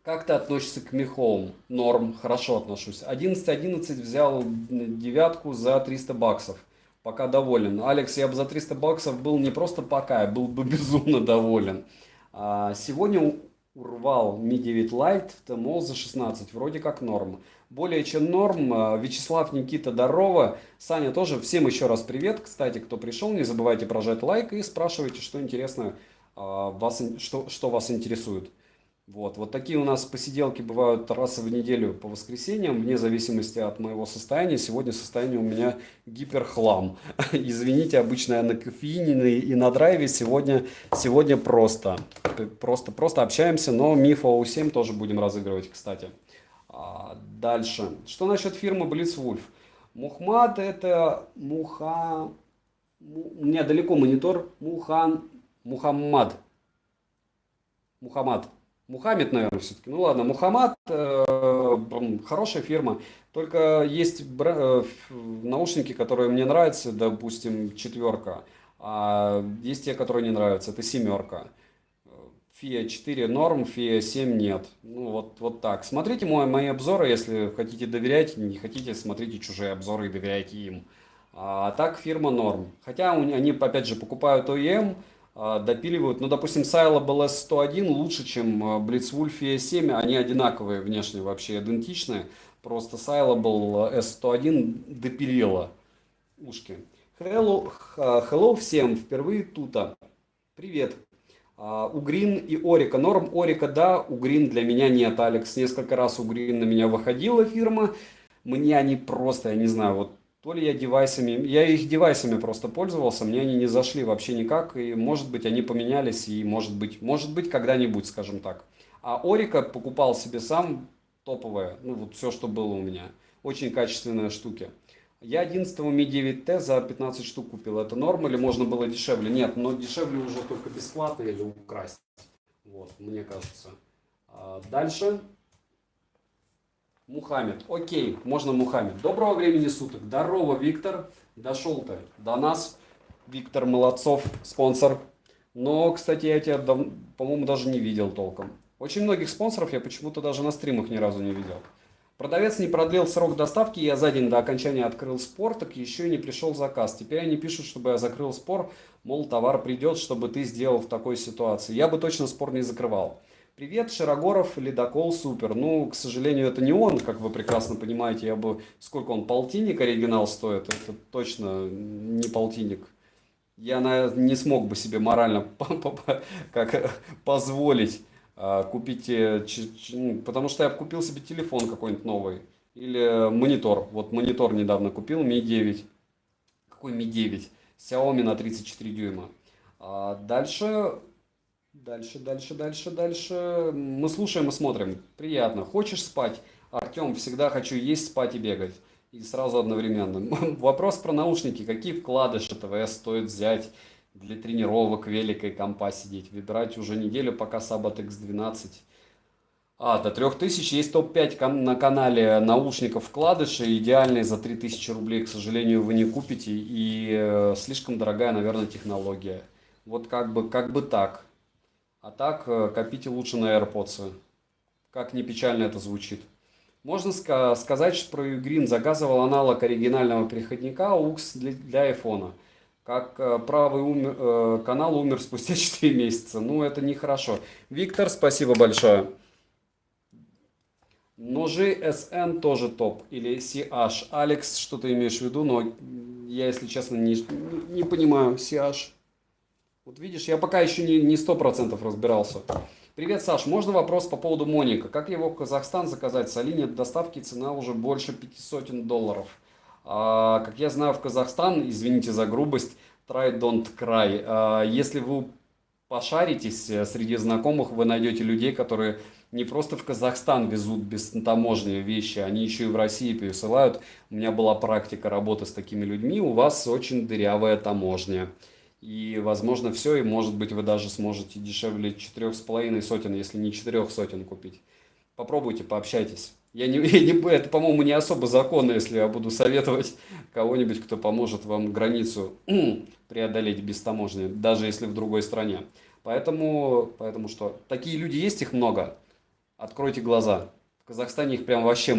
Как ты относишься к Mi Home? Норм, хорошо отношусь. 11.11 взял девятку за 300 баксов. Пока доволен. Алекс, я бы за 300 баксов был не просто пока, я был бы безумно доволен. Сегодня урвал Mi 9 Lite в ТМО за 16. Вроде как норм. Более чем норм. Вячеслав, Никита, здорово. Саня тоже. Всем еще раз привет. Кстати, кто пришел, не забывайте прожать лайк и спрашивайте, что интересно, что вас интересует. Вот такие у нас посиделки бывают раз в неделю по воскресеньям, вне зависимости от моего состояния. Сегодня состояние у меня гиперхлам. Извините, обычно я на кофеине и на драйве. Сегодня просто общаемся, но миф о U7 тоже будем разыгрывать, кстати. Дальше. Что насчет фирмы Blitzwolf? Мухмад это у меня далеко монитор. Мухаммад. Мухаммед, наверное, все-таки. Ну ладно, Мухаммад, хорошая фирма. Только есть наушники, которые мне нравятся, допустим, 4. А есть те, которые не нравятся, это 7. FIA 4 норм, FIA 7 нет. Ну вот так. Смотрите мои обзоры, если хотите доверять, не хотите, смотрите чужие обзоры и доверяйте им. А так фирма норм. Хотя они, опять же, покупают OEM, допиливают. Ну, допустим, Syllable S101 лучше, чем Blitzwolf FIA 7. Они одинаковые внешне, вообще идентичные. Просто Syllable S101 допилила ушки. Hello всем, впервые тута. Привет. Угрин и Орика. Норм, Орика да, Угрин для меня нет. Алекс, несколько раз Угрин на меня выходила фирма. Мне они просто, я не знаю, вот то ли я их девайсами просто пользовался, мне они не зашли вообще никак, и может быть они поменялись, и может быть когда-нибудь, скажем так. А Орика покупал себе сам топовое, ну вот все, что было у меня. Очень качественные штуки. Я 11-го Mi 9T за 15 штук купил. Это норм или можно было дешевле? Нет, но дешевле уже только бесплатно или украсть. Вот, мне кажется. Дальше. Мухаммед. Окей, можно Мухаммед. Доброго времени суток. Здорово, Виктор. Дошел ты до нас. Виктор Молодцов, спонсор. Но, кстати, я тебя, по-моему, даже не видел толком. Очень многих спонсоров я почему-то даже на стримах ни разу не видел. Продавец не продлил срок доставки, я за день до окончания открыл спор, так еще и не пришел заказ. Теперь они пишут, чтобы я закрыл спор, мол, товар придет, чтобы ты сделал в такой ситуации. Я бы точно спор не закрывал. Привет, Широгоров, ледокол, супер. Ну, к сожалению, это не он, как вы прекрасно понимаете. Сколько он, полтинник оригинал стоит? Это точно не полтинник. Я не смог бы себе морально позволить купить, потому что я купил себе телефон какой-нибудь новый или монитор. Вот монитор недавно купил, Mi 9. Какой Mi 9? Xiaomi на 34 дюйма. Дальше Дальше. Мы слушаем и смотрим. Приятно. Хочешь спать? Артем, всегда хочу есть, спать и бегать. И сразу одновременно. Вопрос про наушники. Какие вкладыши ТВС стоит взять для тренировок, великой компа сидеть? Выбирать уже неделю, пока Sabat X12. До 3000 есть топ-5 на канале наушников вкладыши. Идеальные за 3000 рублей, к сожалению, вы не купите. И слишком дорогая, наверное, технология. Вот как бы так. А так, копите лучше на AirPods. Как ни печально это звучит. Можно сказать, что про Ugreen заказывал аналог оригинального переходника AUX для айфона. Как правый канал умер спустя 4 месяца. Ну, это нехорошо. Виктор, спасибо большое. Ножи SN тоже топ. Или CH. Алекс, что ты имеешь в виду? Но я, если честно, не понимаю. CH. Вот видишь, я пока еще не 100% разбирался. Привет, Саш. Можно вопрос по поводу Моника? Как его в Казахстан заказать? С нет доставки цена уже больше $500. Как я знаю, в Казахстан, извините за грубость, try don't cry. Если вы пошаритесь среди знакомых, вы найдете людей, которые не просто в Казахстан везут без таможни вещи, они еще и в России пересылают. У меня была практика работы с такими людьми. У вас очень дырявая таможня. И, возможно, все, и, может быть, вы даже сможете дешевле 4,5 если не 4 сотен купить. Попробуйте, пообщайтесь. Это, по-моему, не особо законно, если я буду советовать кого-нибудь, кто поможет вам границу преодолеть без таможни, даже если в другой стране. Поэтому что, такие люди есть, их много. Откройте глаза. В Казахстане их прям вообще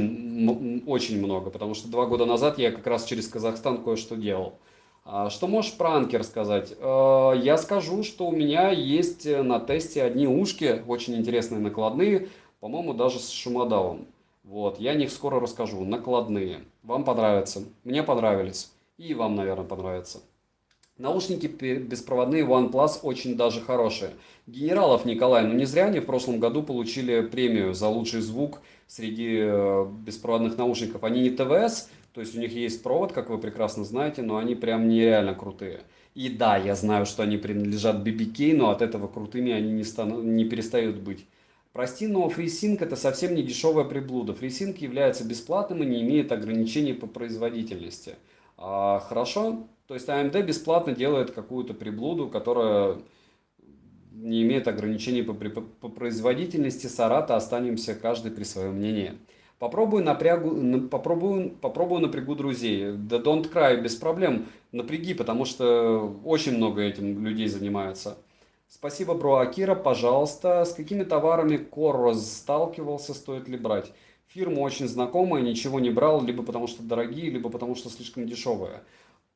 очень много, потому что 2 года назад я как раз через Казахстан кое-что делал. Что можешь про Анкер сказать? Я скажу, что у меня есть на тесте одни ушки, очень интересные накладные, по-моему, даже с шумодавом. Вот, я о них скоро расскажу, накладные. Вам понравятся, мне понравились, и вам, наверное, понравятся. Наушники беспроводные OnePlus очень даже хорошие. Генералов Николай, ну не зря они в прошлом году получили премию за лучший звук среди беспроводных наушников. Они не ТВС, то есть у них есть провод, как вы прекрасно знаете, но они прям нереально крутые. И да, я знаю, что они принадлежат BBK, но от этого крутыми они не перестают быть. Прости, но FreeSync это совсем не дешевая приблуда. FreeSync является бесплатным и не имеет ограничений по производительности. Хорошо? То есть AMD бесплатно делает какую-то приблуду, которая не имеет ограничений по производительности. Сарата, останемся каждый при своем мнении. Попробую напрягу друзей. Да don't cry, без проблем. Напряги, потому что очень много этим людей занимается. Спасибо, бро. Акира, пожалуйста. С какими товарами Корос сталкивался, стоит ли брать? Фирма очень знакомая, ничего не брал, либо потому что дорогие, либо потому что слишком дешевые.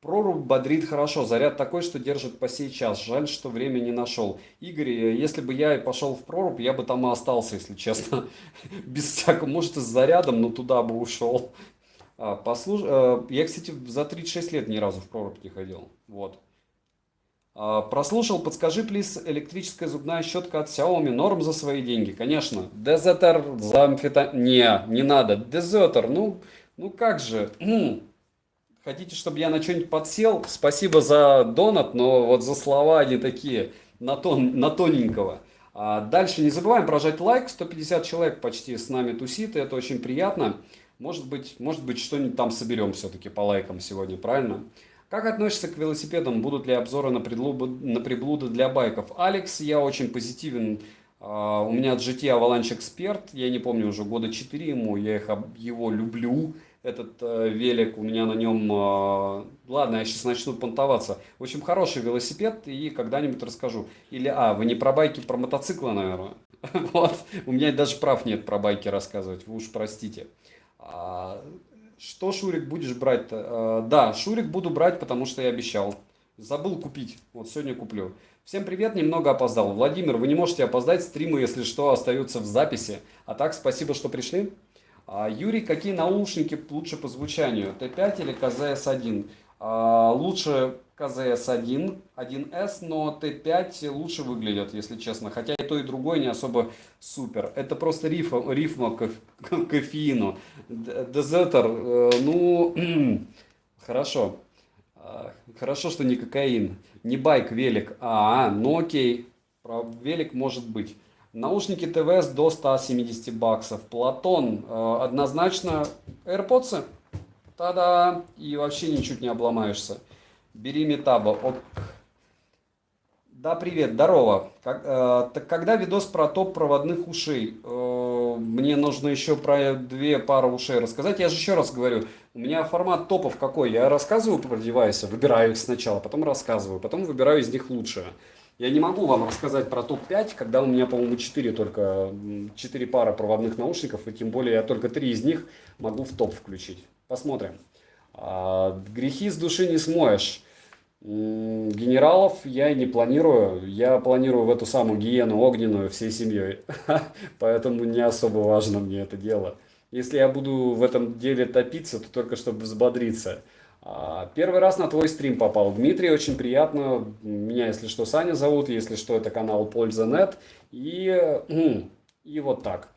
Прорубь бодрит хорошо, заряд такой, что держит по сей час. Жаль, что время не нашел. Игорь, если бы я и пошел в прорубь, я бы там и остался, если честно. Без всякого, может и с зарядом, но туда бы ушел. Я, кстати, за 36 лет ни разу в прорубь не ходил. Вот. Прослушал, подскажи, плиз, электрическая зубная щетка от Xiaomi, норм за свои деньги, конечно. Дезетер за амфетамин, не надо. Дезетер, ну как же. Хотите, чтобы я на что-нибудь подсел? Спасибо за донат, но вот за слова они такие, на тоненького. Дальше не забываем прожать лайк. 150 человек почти с нами тусит, и это очень приятно. Может быть что-нибудь там соберем все-таки по лайкам сегодня, правильно? Как относишься к велосипедам? Будут ли обзоры на приблуды для байков? Алекс, я очень позитивен. У меня GT Avalanche Expert, я не помню, уже года 4 ему, я его люблю. Этот велик, у меня на нем... ладно, я сейчас начну понтоваться. В общем, хороший велосипед, и когда-нибудь расскажу. Или, вы не про байки, про мотоциклы, наверное. Вот, у меня даже прав нет про байки рассказывать, вы уж простите. Что, Шурик, будешь брать-то? Да, Шурик буду брать, потому что я обещал. Забыл купить, вот сегодня куплю. Всем привет, немного опоздал. Владимир, вы не можете опоздать, стримы, если что, остаются в записи. А так, спасибо, что пришли. Юрий, какие наушники лучше по звучанию? Т5 или КЗС-1? Лучше КЗС-1, 1С, но Т5 лучше выглядят, если честно. Хотя и то, и другое не особо супер. Это просто рифма к кофеину. Дезетер, хорошо. Хорошо, что не кокаин. Не байк, велик. Ну окей. Про велик может быть. Наушники ТВС до 170 баксов. Платон, однозначно AirPods. Та-да! И вообще ничуть не обломаешься. Бери Метаба. Ок. Да, привет, здорово. Так когда видос про топ проводных ушей? Мне нужно еще про две пары ушей рассказать. Я же еще раз говорю, у меня формат топов какой? Я рассказываю про девайсы, выбираю их сначала, потом рассказываю, потом выбираю из них лучшее. Я не могу вам рассказать про топ-5, когда у меня, по-моему, 4 только, 4 пары проводных наушников, и тем более я только 3 из них могу в топ включить. Посмотрим. Грехи с души не смоешь. Генералов я и не планирую. Я планирую в эту самую гиену огненную всей семьей. Поэтому не особо важно мне это дело. Если я буду в этом деле топиться, то только чтобы взбодриться. Первый раз на твой стрим попал. Дмитрий, очень приятно. Меня, если что, Саня зовут. Если что, это канал Польза.нет. И вот так.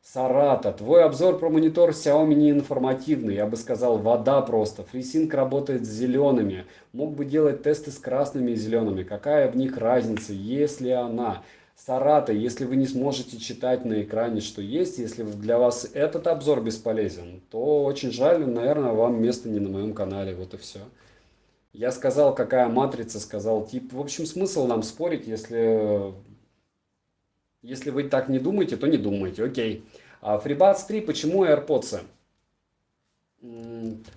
Сарата, твой обзор про монитор Xiaomi не информативный, я бы сказал, вода просто. FreeSync работает с зелеными. Мог бы делать тесты с красными и зелеными. Какая в них разница, если она? Сарата, если вы не сможете читать на экране, что есть, если для вас этот обзор бесполезен, то очень жаль, наверное, вам место не на моем канале, вот и все. Я сказал, какая матрица, сказал тип. В общем, смысл нам спорить, если вы так не думаете, то не думайте, окей. FreeBuds 3, почему AirPods?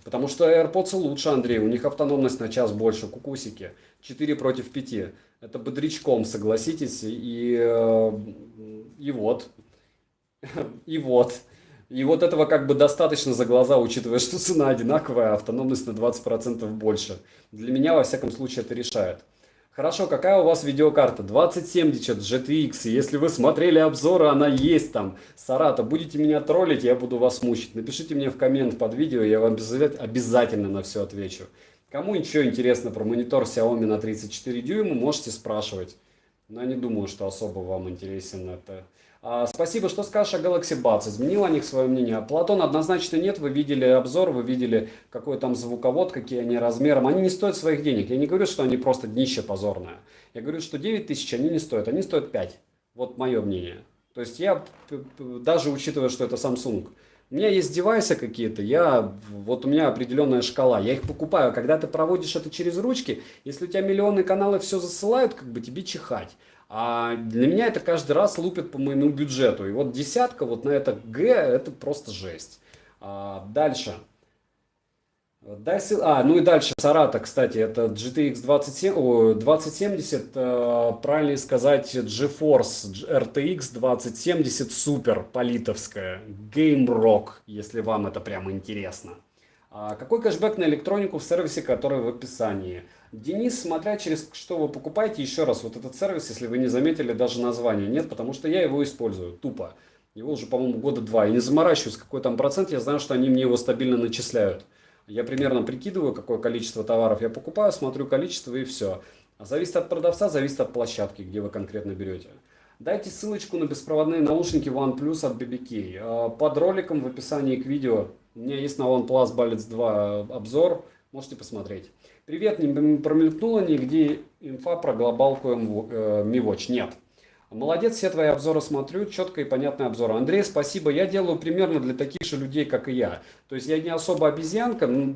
Потому что AirPods лучше, Андрей, у них автономность на час больше, кукусики. 4 против 5. Это бодрячком, согласитесь, и вот. И вот. И вот этого как бы достаточно за глаза, учитывая, что цена одинаковая, а автономность на 20% больше. Для меня, во всяком случае, это решает. Хорошо, какая у вас видеокарта? 2070 GTX. Если вы смотрели обзоры, она есть там. Сарата, будете меня троллить, я буду вас мучить. Напишите мне в коммент под видео, я вам обязательно на все отвечу. Кому ничего интересно про монитор Xiaomi на 34 дюйма, можете спрашивать. Но я не думаю, что особо вам интересен это. Спасибо, что скажешь о Galaxy Buds. Изменил о них свое мнение? Платон, однозначно нет. Вы видели обзор, вы видели, какой там звуковод, какие они размером. Они не стоят своих денег. Я не говорю, что они просто днище позорное. Я говорю, что 9 тысяч они не стоят. Они стоят 5. Вот мое мнение. То есть я, даже учитывая, что это Samsung, у меня есть девайсы какие-то, вот у меня определенная шкала, я их покупаю. Когда ты проводишь это через ручки, если у тебя миллионы каналов все засылают, как бы тебе чихать. А для меня это каждый раз лупит по моему бюджету. И вот десятка вот на это Г, это просто жесть. Дальше. Ну и дальше, Сарата, кстати, это GTX 2070, правильнее сказать, GeForce RTX 2070 Super политовская, Game Rock, если вам это прямо интересно. Какой кэшбэк на электронику в сервисе, который в описании? Денис, смотря через что вы покупаете, еще раз, вот этот сервис, если вы не заметили даже название, нет, потому что я его использую, тупо. Его уже, по-моему, года 2, и не заморачиваюсь, какой там процент, я знаю, что они мне его стабильно начисляют. Я примерно прикидываю, какое количество товаров я покупаю, смотрю количество и все. Зависит от продавца, зависит от площадки, где вы конкретно берете. Дайте ссылочку на беспроводные наушники OnePlus от BBK. Под роликом в описании к видео у меня есть на OnePlus Buds 2 обзор, можете посмотреть. Привет, не промелькнула нигде инфа про глобалку Mi Watch? Нет. Молодец, все твои обзоры смотрю, четко и понятный обзор. Андрей, спасибо. Я делаю примерно для таких же людей, как и я. То есть я не особо обезьянка,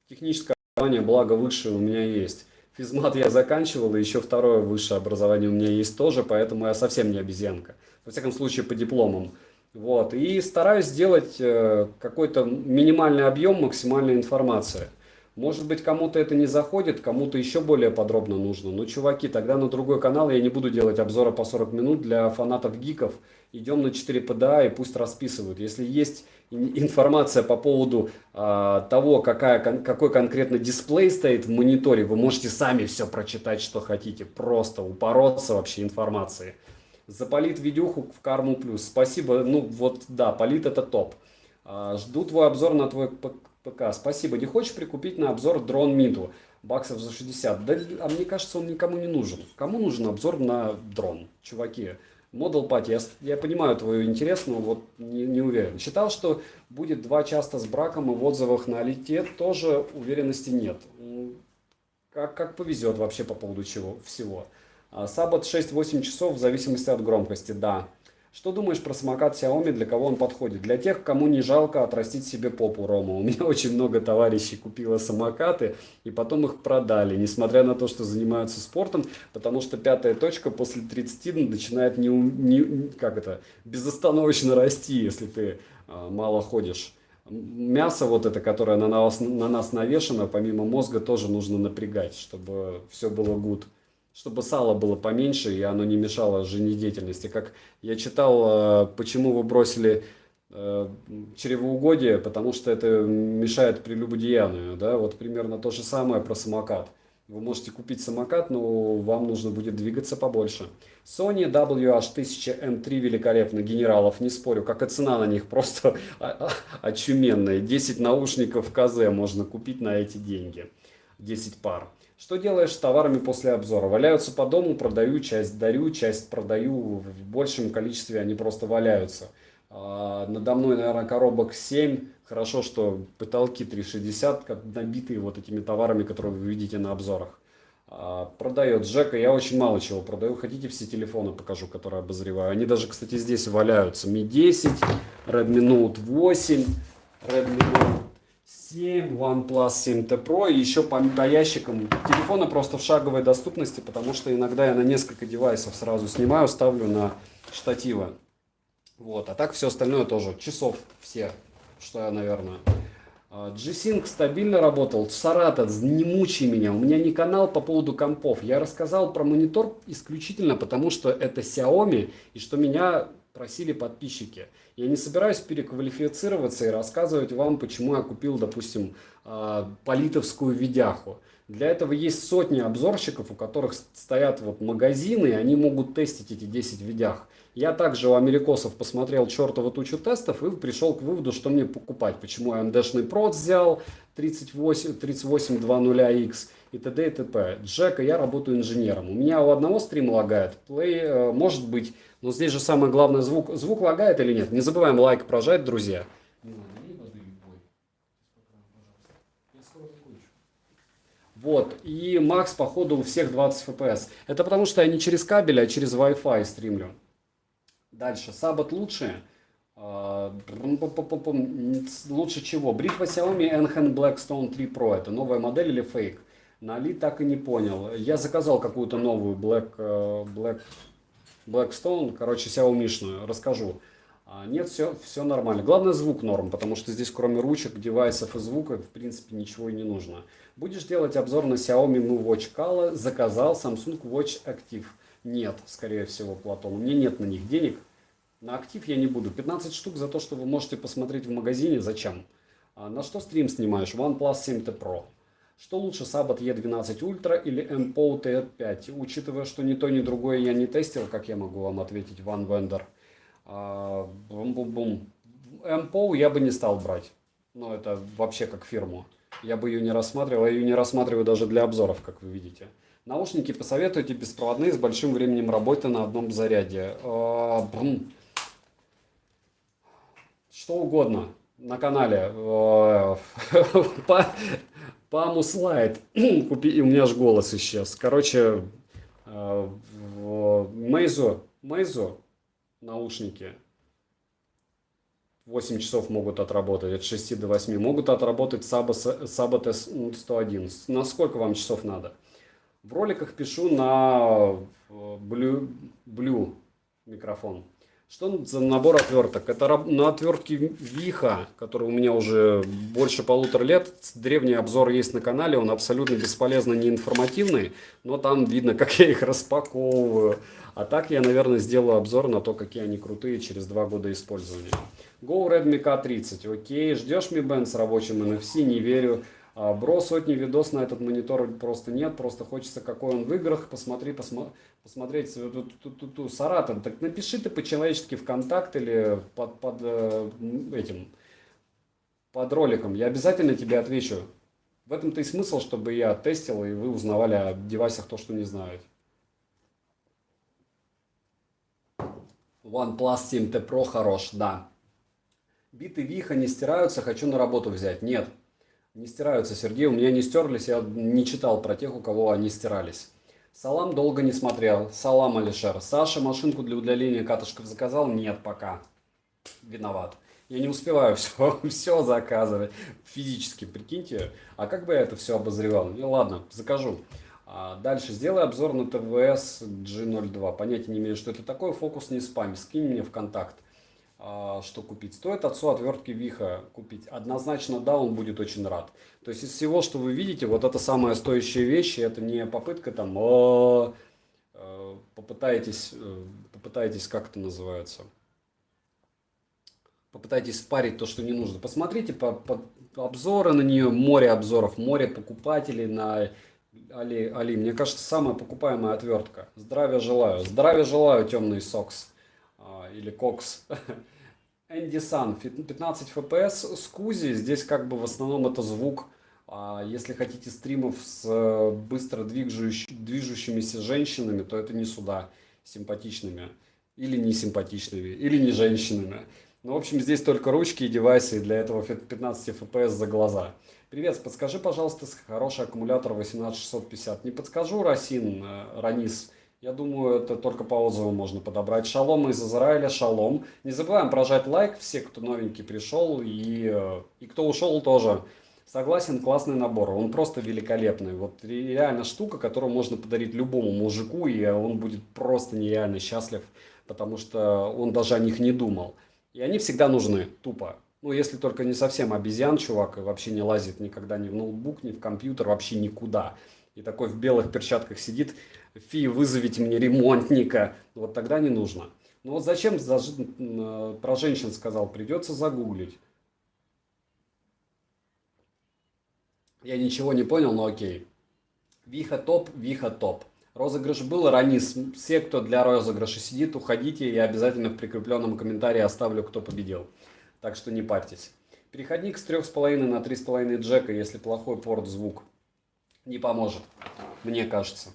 техническое образование, благо высшее у меня есть. Физмат я заканчивал, и еще второе высшее образование у меня есть тоже, поэтому я совсем не обезьянка. Во всяком случае, по дипломам. Вот. И стараюсь сделать какой-то минимальный объем максимальной информации. Может быть, кому-то это не заходит, кому-то еще более подробно нужно. Но, чуваки, тогда на другой канал я не буду делать обзоры по 40 минут для фанатов-гиков. Идем на 4 PDA и пусть расписывают. Если есть информация по поводу того, какой конкретно дисплей стоит в мониторе, вы можете сами все прочитать, что хотите. Просто упороться вообще информацией. Запалит видюху в Карму Плюс. Спасибо. Ну вот, да, Полит это топ. Жду твой обзор на твой ПК. Спасибо. Не хочешь прикупить на обзор дрон Миду? Баксов за 60. Да, а мне кажется, он никому не нужен. Кому нужен обзор на дрон? Чуваки. Model Party, я понимаю твой интерес, но вот не уверен. Считал, что будет 2 часто с браком, и в отзывах на Алите тоже уверенности нет. Как повезет вообще по поводу чего всего. Sabot 6-8 часов в зависимости от громкости, да. Что думаешь про самокат Xiaomi, для кого он подходит? Для тех, кому не жалко отрастить себе попу, Рома. У меня очень много товарищей купило самокаты и потом их продали, несмотря на то, что занимаются спортом, потому что пятая точка после 30 начинает как это, безостановочно расти, если ты мало ходишь. Мясо вот это, которое на нас навешено, помимо мозга тоже нужно напрягать, чтобы все было good. Чтобы сало было поменьше и оно не мешало жизнедеятельности. Как я читал, почему вы бросили чревоугодие, потому что это мешает прелюбодеянию. Да? Вот примерно то же самое про самокат. Вы можете купить самокат, но вам нужно будет двигаться побольше. Sony WH-1000M3 великолепно, генералов, не спорю, как и цена на них просто очуменная. 10 наушников КЗ можно купить на эти деньги. 10 пар. Что делаешь с товарами после обзора? Валяются по дому, продаю, часть дарю, часть продаю. В большем количестве они просто валяются. Надо мной, наверное, коробок 7. Хорошо, что потолки 360, как набитые вот этими товарами, которые вы видите на обзорах. Продает Джека, я очень мало чего продаю. Хотите, все телефоны покажу, которые обозреваю. Они даже, кстати, здесь валяются. Mi 10, Redmi Note 8, Redmi Note 7, OnePlus 7T Pro и еще по ящикам. Телефоны просто в шаговой доступности, потому что иногда я на несколько девайсов сразу снимаю, ставлю на штативы. Вот, а так все остальное тоже. Часов все, что я, наверное. G-Sync стабильно работал. Саратов, не мучай меня. У меня не канал по поводу компов. Я рассказал про монитор исключительно потому, что это Xiaomi и что меня просили подписчики. Я не собираюсь переквалифицироваться и рассказывать вам, почему я купил, допустим, политовскую видяху. Для этого есть сотни обзорщиков, у которых стоят вот магазины, и они могут тестить эти 10 видях. Я также у америкосов посмотрел чертову тучу тестов и пришел к выводу, что мне покупать. Почему я AMD-шный прот взял 3820X и т.д. и т.п. Джека, я работаю инженером. У меня у одного стрим лагает, плей может быть, но здесь же самое главное звук. Звук лагает или нет? Не забываем лайк прожать, друзья. Вот, и макс походу у всех 20 FPS. Это потому что я не через кабель, а через Wi-Fi стримлю. Дальше, Sabot лучше. Лучше чего? Бритва Xiaomi Enhan Blackstone 3 Pro. Это новая модель или фейк? На Али так и не понял. Я заказал какую-то новую Blackstone, короче, Xiaomi-шную. Расскажу. Нет, все нормально. Главное, звук норм, потому что здесь кроме ручек, девайсов и звука, в принципе, ничего и не нужно. Будешь делать обзор на Xiaomi Mi Watch Color? Заказал Samsung Watch Active. Нет, скорее всего, Платон. У меня нет на них денег. На актив я не буду. 15 штук за то, что вы можете посмотреть в магазине. Зачем? На что стрим снимаешь? OnePlus 7T Pro. Что лучше, Sabot E12 Ultra или MPO T5? Учитывая, что ни то, ни другое я не тестил, как я могу вам ответить, One Vendor? MPO я бы не стал брать. Но это вообще как фирму. Я бы ее не рассматривал. Я ее не рассматриваю даже для обзоров, как вы видите. Наушники посоветуйте беспроводные с большим временем работы на одном заряде. Что угодно на канале. Памус Лайт. Купи, и у меня аж голос исчез. Короче, Meizu наушники 8 часов могут отработать, от 6 до 8. Могут отработать Sabot S101. На сколько вам часов надо? В роликах пишу на Blue микрофон. Что за набор отверток? Это на отвертке Виха, который у меня уже больше 1,5 лет. Древний обзор есть на канале, он абсолютно бесполезно неинформативный, но там видно, как я их распаковываю. А так я, наверное, сделаю обзор на то, какие они крутые через 2 года использования. Go Redmi K30. Окей, ждешь Mi Band с рабочим NFC? Не верю. Бро, сотни видос на этот монитор просто нет, просто хочется, какой он в играх, посмотреть Саратов. Так напиши ты по-человечески ВКонтакт или под роликом, я обязательно тебе отвечу. В этом-то и смысл, чтобы я тестил и вы узнавали о девайсах то, что не знают. OnePlus 7T Pro хорош, да. Биты Виха не стираются, хочу на работу взять. Нет. Не стираются, Сергей, у меня не стерлись, я не читал про тех, у кого они стирались. Салам долго не смотрел. Салам, Алишер. Саша машинку для удаления катышков заказал? Нет, пока. Виноват. Я не успеваю все заказывать физически, прикиньте. А как бы я это все обозревал? Ну ладно, закажу. Дальше сделай обзор на ТВС G02. Понятия не имею, что это такое. Фокус не спам. Скинь мне в контакт, что купить. Стоит отцу отвертки Виха купить? Однозначно да, он будет очень рад. То есть из всего, что вы видите, вот это самая стоящая вещь. Это не попытка там, попытайтесь, как это называется, попытайтесь впарить то, что не нужно. Посмотрите обзоры на нее, море обзоров, море покупателей на Али. Мне кажется, самая покупаемая отвертка. Здравия желаю. Здравия желаю, темный сокс. Или кокс. Энди Сан, 15 FPS с Кузи. Здесь как бы в основном это звук. Если хотите стримов с быстро движущимися женщинами, то это не сюда. Симпатичными. Или не симпатичными. Или не женщинами. Ну, в общем, здесь только ручки и девайсы, и для этого 15 FPS за глаза. Привет, подскажи, пожалуйста, хороший аккумулятор 18650. Не подскажу, Ранис. Я думаю, это только по отзыву можно подобрать. Шалом из Израиля, шалом. Не забываем прожать лайк, все, кто новенький пришел, и кто ушел тоже. Согласен, классный набор, он просто великолепный. Вот реально штука, которую можно подарить любому мужику, и он будет просто нереально счастлив, потому что он даже о них не думал. И они всегда нужны, тупо. Ну, если только не совсем обезьян, чувак, и вообще не лазит никогда ни в ноутбук, ни в компьютер, вообще никуда. И такой в белых перчатках сидит, фи, вызовите мне ремонтника. Вот тогда не нужно. Ну вот зачем про женщин сказал, придется загуглить. Я ничего не понял, но окей. Виха топ, Виха топ. Розыгрыш был, Ранис. Все, кто для розыгрыша сидит, уходите. Я обязательно в прикрепленном комментарии оставлю, кто победил. Так что не парьтесь. Переходник с 3,5 на 3,5 джека, если плохой порт звук, не поможет, мне кажется.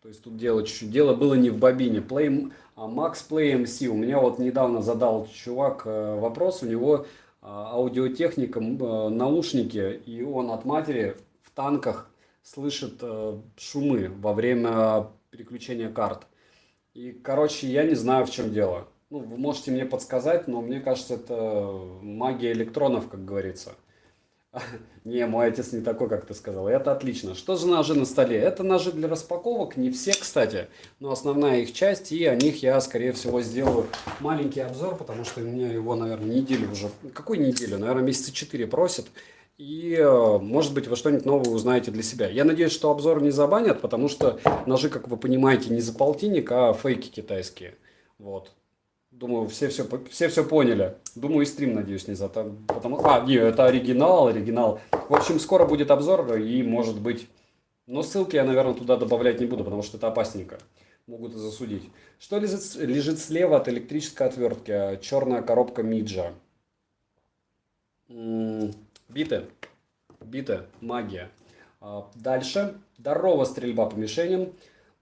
То есть тут дело было не в бобине. Max Play MC. У меня вот недавно задал чувак вопрос, у него аудиотехника, наушники, и он от матери в танках слышит шумы во время переключения карт. И, короче, я не знаю, в чем дело. Ну, вы можете мне подсказать, но мне кажется, это магия электронов, как говорится. Не, мой отец не такой, как ты сказал. Это отлично. Что же ножи на столе? Это ножи для распаковок. Не все, кстати, но основная их часть. И о них я, скорее всего, сделаю маленький обзор, потому что меня его, наверное, неделю уже... Какую неделю? Наверное, месяца 4 просят. И, может быть, вы что-нибудь новое узнаете для себя. Я надеюсь, что обзор не забанят, потому что ножи, как вы понимаете, не за полтинник, а фейки китайские. Вот. Думаю, все поняли. Думаю, и стрим, надеюсь, не за то. Не, это оригинал. В общем, скоро будет обзор, и может быть... Но ссылки я, наверное, туда добавлять не буду, потому что это опасненько. Могут и засудить. Что лежит слева от электрической отвертки? Черная коробка Миджа. Биты, магия. Дальше. Здорово, стрельба по мишеням.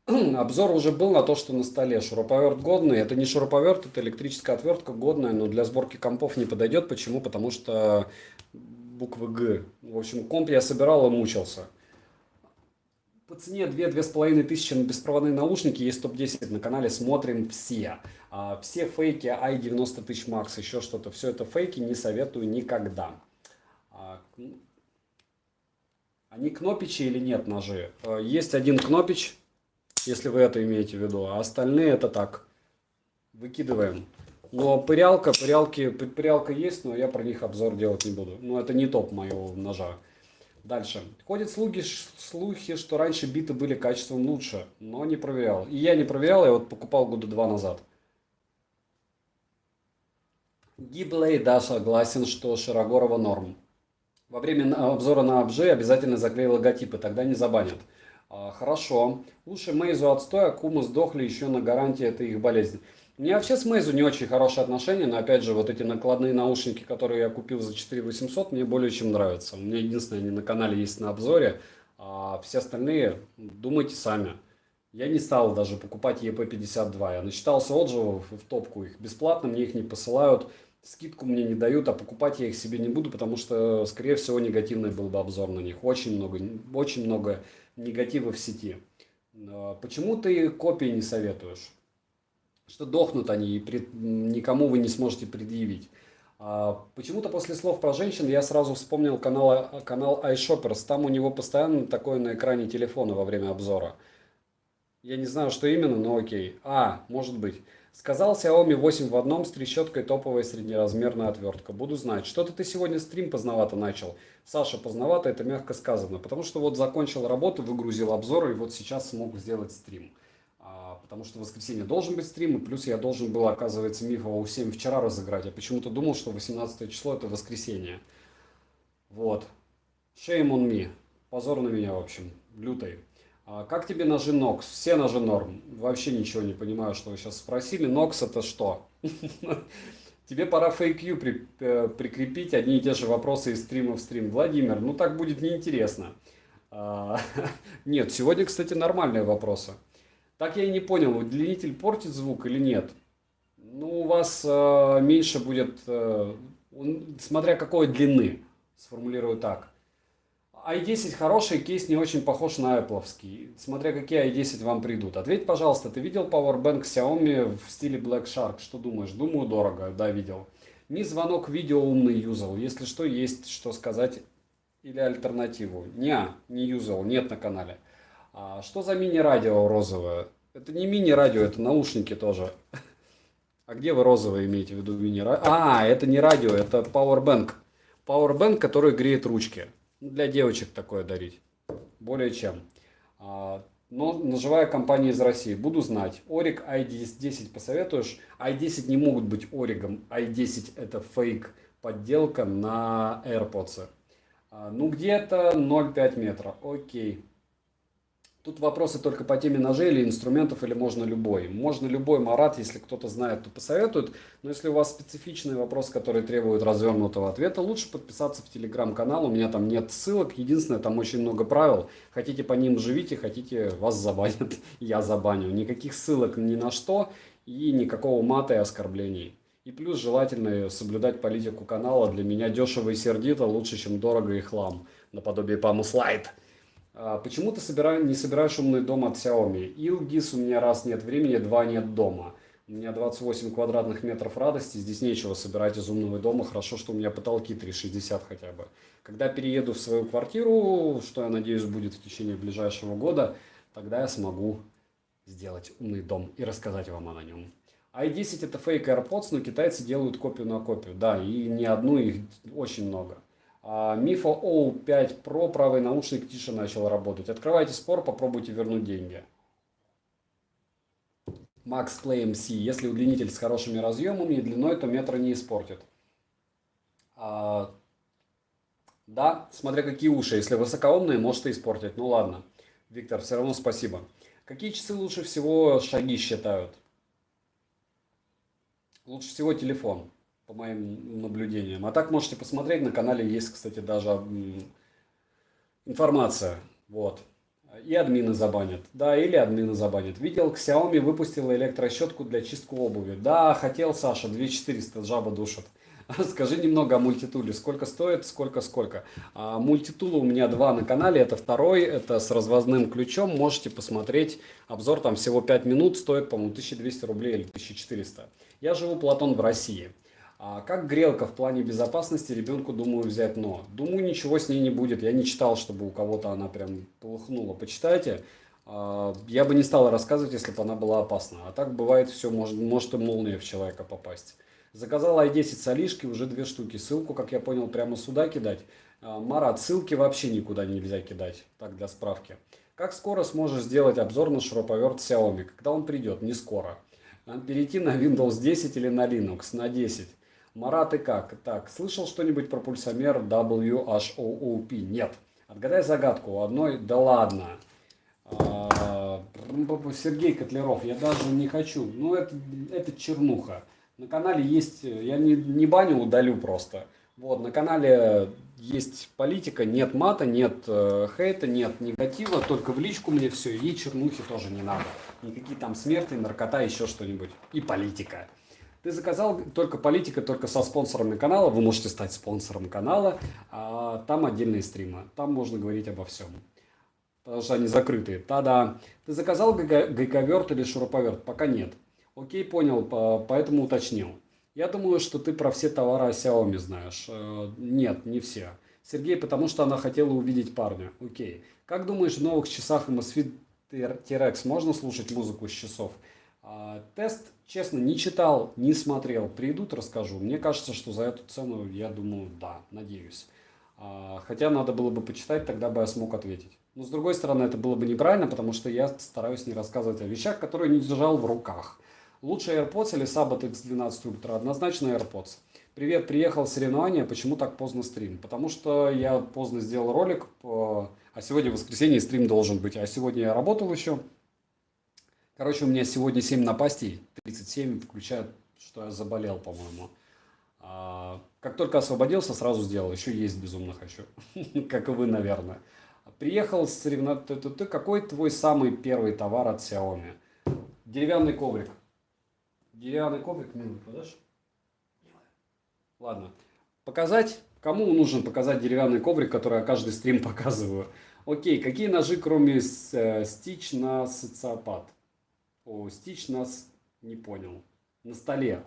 Обзор уже был на то, что на столе. Шуруповерт годный. Это не шуруповерт, это электрическая отвертка годная, но для сборки компов не подойдет. Почему? Потому что буквы Г. В общем, комп я собирал и мучился. По цене 2-2,5 тысячи на беспроводные наушники. Есть топ-10 на канале. Смотрим все. Все фейки, i90 тысяч Max, еще что-то. Все это фейки, не советую никогда. Они кнопичи или нет ножи? Есть один кнопич, если вы это имеете в виду, а остальные это так, выкидываем. Но пырялка есть, но я про них обзор делать не буду. Но это не топ моего ножа. Дальше. Ходят слухи, что раньше биты были качеством лучше, но не проверял. И я не проверял, я вот покупал года 2 назад. Гиблей, да, согласен, что Широгорова норм. Во время обзора на обжи обязательно заклей логотипы, тогда не забанят. Хорошо. Уши Мейзу отстой, а Кумы сдохли еще на гарантии, это их болезнь. У меня вообще с Мейзу не очень хорошие отношения, но опять же, вот эти накладные наушники, которые я купил за 4800, мне более чем нравятся. У меня единственное, они на канале есть на обзоре, а все остальные думайте сами. Я не стал даже покупать EP52, я начитался отзывов в топку, их бесплатно, мне их не посылают. Скидку мне не дают, а покупать я их себе не буду, потому что, скорее всего, негативный был бы обзор на них. Очень много негатива в сети. Почему ты копии не советуешь? Что дохнут они, и никому вы не сможете предъявить. Почему-то после слов про женщин я сразу вспомнил канал iShoppers. Там у него постоянно такое на экране телефона во время обзора. Я не знаю, что именно, но окей. Может быть. Сказал Xiaomi 8 в одном с трещоткой, топовая среднеразмерная отвертка. Буду знать. Что-то ты сегодня стрим поздновато начал. Саша, поздновато, это мягко сказано. Потому что вот закончил работу, выгрузил обзор и вот сейчас смог сделать стрим. Потому что в воскресенье должен быть стрим, и плюс я должен был, оказывается, Миф ОУ-7 вчера разыграть. Я почему-то думал, что 18 число это воскресенье. Вот. Shame on me. Позор на меня, в общем. Лютый. Как тебе ножи Nox? Все ножи норм. Вообще ничего не понимаю, что вы сейчас спросили. Nox это что? Тебе пора FAQ прикрепить одни и те же вопросы из стрима в стрим. Владимир, ну так будет неинтересно. Нет, сегодня, кстати, нормальные вопросы. Так я и не понял, удлинитель портит звук или нет? Ну, у вас меньше будет, смотря какой длины, сформулирую так. i10 хороший, кейс не очень похож на Apple-овский, смотря какие i10 вам придут. Ответь, пожалуйста, ты видел Powerbank Xiaomi в стиле Black Shark? Что думаешь? Думаю, дорого. Да, видел. Ми звонок видео умный юзал. Если что, есть что сказать или альтернативу. Не юзал, нет на канале. Что за мини-радио розовое? Это не мини-радио, это наушники тоже. А где вы розовое имеете в виду мини-радио? Это не радио, это Powerbank. Powerbank, который греет ручки. Для девочек такое дарить. Более чем. Но наживая компания из России. Буду знать. Ориг i10 посоветуешь? i10 не могут быть Оригом. i10 это фейк подделка на AirPods. Ну где-то 0,5 метра. Окей. Тут вопросы только по теме ножей или инструментов, или можно любой. Можно любой, Марат, если кто-то знает, то посоветует. Но если у вас специфичный вопрос, который требует развернутого ответа, лучше подписаться в телеграм-канал. У меня там нет ссылок. Единственное, там очень много правил. Хотите по ним живите, хотите вас забанят. Я забаню. Никаких ссылок ни на что и никакого мата и оскорблений. И плюс желательно соблюдать политику канала. Для меня дешево и сердито лучше, чем дорого и хлам. Наподобие Pamus Lite. Почему ты не собираешь умный дом от Xiaomi? Илгис, у меня раз нет времени, два нет дома. У меня 28 квадратных метров радости, здесь нечего собирать из умного дома. Хорошо, что у меня потолки 3,60 хотя бы. Когда перееду в свою квартиру, что я надеюсь будет в течение ближайшего года, тогда я смогу сделать умный дом и рассказать вам о нем. i10 это фейк AirPods, но китайцы делают копию на копию. Да, и не одну, их очень много. Mifo OU5 Pro, правый наушник тише начал работать. Открывайте спор, попробуйте вернуть деньги. Max Play MC. Если удлинитель с хорошими разъемами и длиной, то метра не испортит. Да, смотря какие уши. Если высокоумные, может и испортить. Ну ладно. Виктор, все равно спасибо. Какие часы лучше всего шаги считают? Лучше всего телефон, по моим наблюдениям. А так можете посмотреть, на канале есть, кстати, даже информация. Вот. И админы забанят. Да, или админы забанят. Видел, Xiaomi выпустила электрощетку для чистки обуви. Да, хотел, Саша, 2400, жаба душит. Скажи немного о мультитуле. Сколько стоит, сколько. Мультитула у меня два на канале. Это второй, это с развозным ключом. Можете посмотреть. Обзор там всего 5 минут. Стоит, по-моему, 1200 рублей или 1400. Я живу, Платон, в России. Как грелка в плане безопасности ребенку, думаю, взять но? Думаю, ничего с ней не будет. Я не читал, чтобы у кого-то она прям полыхнула. Почитайте. Я бы не стал рассказывать, если бы она была опасна. А так бывает все, может и молния в человека попасть. Заказал i10 с Алишки, уже 2 штуки. Ссылку, как я понял, прямо сюда кидать. Марат, ссылки вообще никуда нельзя кидать. Так, для справки. Как скоро сможешь сделать обзор на шуруповерт Xiaomi? Когда он придет? Не скоро. Надо перейти на Windows 10 или на Linux? На 10. Марат, и как? Так, слышал что-нибудь про пульсомер WHOOP? Нет. Отгадай загадку. У одной... Да ладно. Сергей Котляров, я даже не хочу. Ну, это чернуха. На канале есть... Я не баню, удалю просто. Вот, на канале есть политика, нет мата, нет хейта, нет негатива. Только в личку мне все. И чернухи тоже не надо. Никакие там смерти, наркота, еще что-нибудь. И политика. Ты заказал только политика, только со спонсорами канала. Вы можете стать спонсором канала. Там отдельные стримы. Там можно говорить обо всем. потому что они закрытые. Та-да. Ты заказал гайковерт или шуруповерт? Пока нет. Окей, понял, поэтому уточнил. Я думаю, что ты про все товары Xiaomi знаешь. Нет, не все. Сергей, потому что она хотела увидеть парня. Окей. Как думаешь, в новых часах Amazfit T-Rex можно слушать музыку с часов? Тест, честно, не читал, не смотрел. Придут, расскажу. Мне кажется, что за эту цену, я думаю, да, надеюсь. Хотя надо было бы почитать, тогда бы я смог ответить. Но с другой стороны, это было бы неправильно, потому что я стараюсь не рассказывать о вещах, которые не держал в руках. Лучше AirPods или Sabot X12 Ultra? Однозначно AirPods. Привет, приехал с соревнования, почему так поздно стрим? Потому что я поздно сделал ролик, а сегодня воскресенье, и стрим должен быть. А сегодня я работал еще. Короче, у меня сегодня 7 напастей, 37, включая, что я заболел, по-моему. Как только освободился, сразу сделал. Еще есть безумно хочу. Как и вы, наверное. Приехал с соревнования. Какой твой самый первый товар от Xiaomi? Деревянный коврик. Деревянный коврик, милый, подашь? Ладно. Показать? Кому нужно показать деревянный коврик, который я каждый стрим показываю? Окей, какие ножи, кроме Stitch на социопат? Stitch нас не понял. На столе.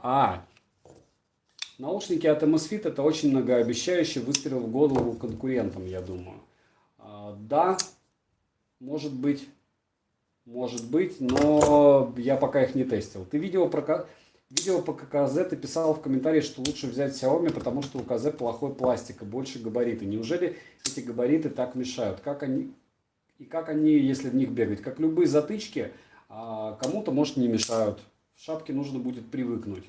Наушники от Amazfit это очень многообещающий выстрел в голову конкурентам, я думаю. Да, может быть, но я пока их не тестил. Ты видео по ККЗ ты писал в комментарии, что лучше взять Xiaomi, потому что у КЗ плохой пластик и больше габариты. Неужели эти габариты так мешают? Как они, если в них бегать? Как любые затычки, кому-то, может, не мешают. В шапке нужно будет привыкнуть.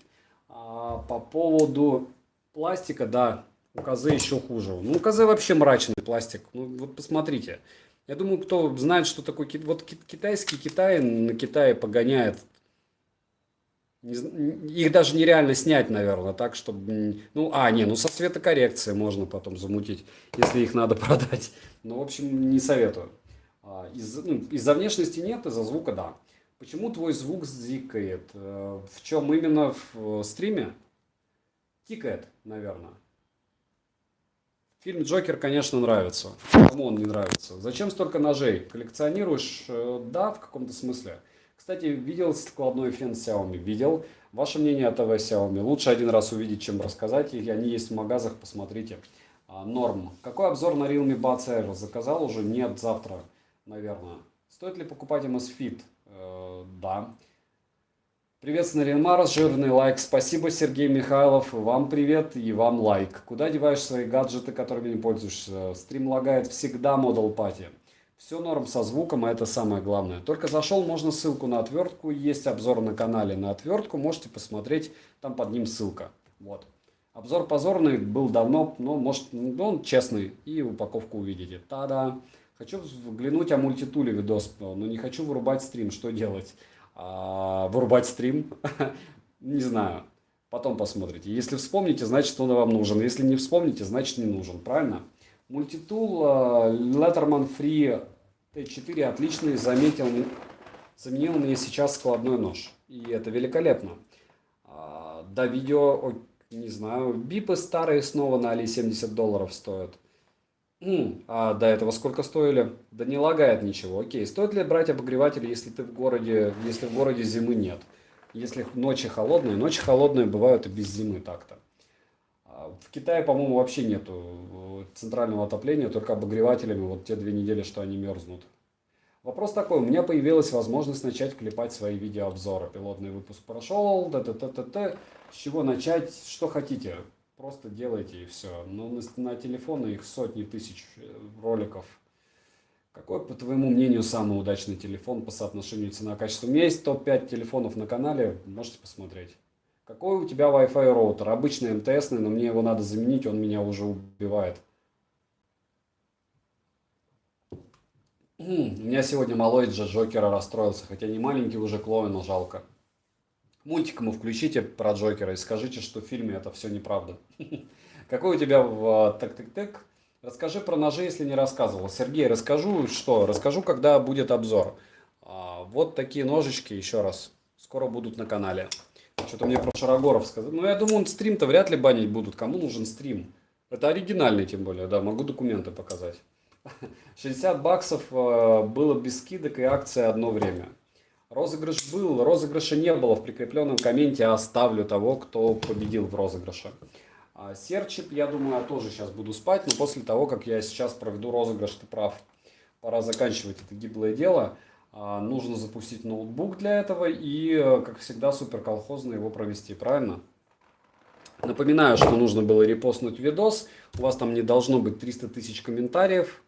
По поводу пластика, да, у КЗ еще хуже. Ну, у КЗ вообще мрачный пластик. Ну, вот посмотрите. Я думаю, кто знает, что такое... Вот китайский Китай на Китае погоняет. Их даже нереально снять, наверное, так, чтобы... Ну, со цветокоррекцией можно потом замутить, если их надо продать. Ну, в общем, не советую. Из-за внешности нет, из-за звука да. Почему твой звук зикает? В чем именно в стриме? Тикает, наверное. Фильм «Джокер», конечно, нравится. Кому он не нравится? Зачем столько ножей? Коллекционируешь? Да, в каком-то смысле. Кстати, видел складной фен Xiaomi? Видел. Ваше мнение о ТВ Xiaomi? Лучше один раз увидеть, чем рассказать. И они есть в магазах, посмотрите. Норм. Какой обзор на Realme Buds Air? Заказал уже? Нет, завтра, наверное. Стоит ли покупать Amazfit? Да. Привет, Снаринмарс, жирный лайк. Спасибо, Сергей Михайлов. Вам привет и вам лайк. Куда деваешь свои гаджеты, которыми не пользуешься? Стрим лагает всегда, Model Party. Все норм со звуком, а это самое главное. Только зашел, можно ссылку на отвертку. Есть обзор на канале на отвертку. Можете посмотреть, там под ним ссылка. Вот. Обзор позорный, был давно, но может, он честный. И упаковку увидите. Та-да. Хочу взглянуть о мультитуле видос, но не хочу вырубать стрим. Что делать? Вырубать стрим? Не знаю. Потом посмотрите. Если вспомните, значит он вам нужен. Если не вспомните, значит не нужен. Правильно? Мультитул Letterman Free T4 отличный. Заменил мне сейчас складной нож. И это великолепно. Да, видео, не знаю. Бипы старые снова на Али $70 стоят. А до этого сколько стоили? Да не лагает ничего. Окей. Стоит ли брать обогреватель, если в городе зимы нет? Если ночи холодные бывают и без зимы так-то. В Китае, по-моему, вообще нету центрального отопления, только обогревателями вот те 2 недели, что они мерзнут. Вопрос такой. У меня появилась возможность начать клепать свои видеообзоры. Пилотный выпуск прошел. С чего начать? Что хотите? Просто делайте и все. Но на телефоны их сотни тысяч роликов. Какой, по твоему мнению, самый удачный телефон по соотношению цена-качество? У меня есть топ-5 телефонов на канале, можете посмотреть. Какой у тебя Wi-Fi роутер? Обычный МТСный, но мне его надо заменить, он меня уже убивает. У меня сегодня малой Джокера расстроился, хотя не маленький уже клоун, но жалко. Мультик ему включите про Джокера и скажите, что в фильме это все неправда. Какой у тебя в так-так-так? Расскажи про ножи, если не рассказывал. Сергей, расскажу, что? Расскажу, когда будет обзор. Вот такие ножички, еще раз, скоро будут на канале. Что-то мне про Шарогоров сказал. Ну, я думаю, стрим-то вряд ли банить будут. Кому нужен стрим? Это оригинальный, тем более, да, могу документы показать. $60 было без скидок и акции одно время. Розыгрыш был, розыгрыша не было. В прикрепленном комменте оставлю того, кто победил в розыгрыше. Серчит, я думаю, я тоже сейчас буду спать, но после того, как я сейчас проведу розыгрыш, ты прав. Пора заканчивать это гиблое дело. Нужно запустить ноутбук для этого и, как всегда, супер колхозно его провести, правильно? Напоминаю, что нужно было репостнуть видос. У вас там не должно быть 300 тысяч комментариев.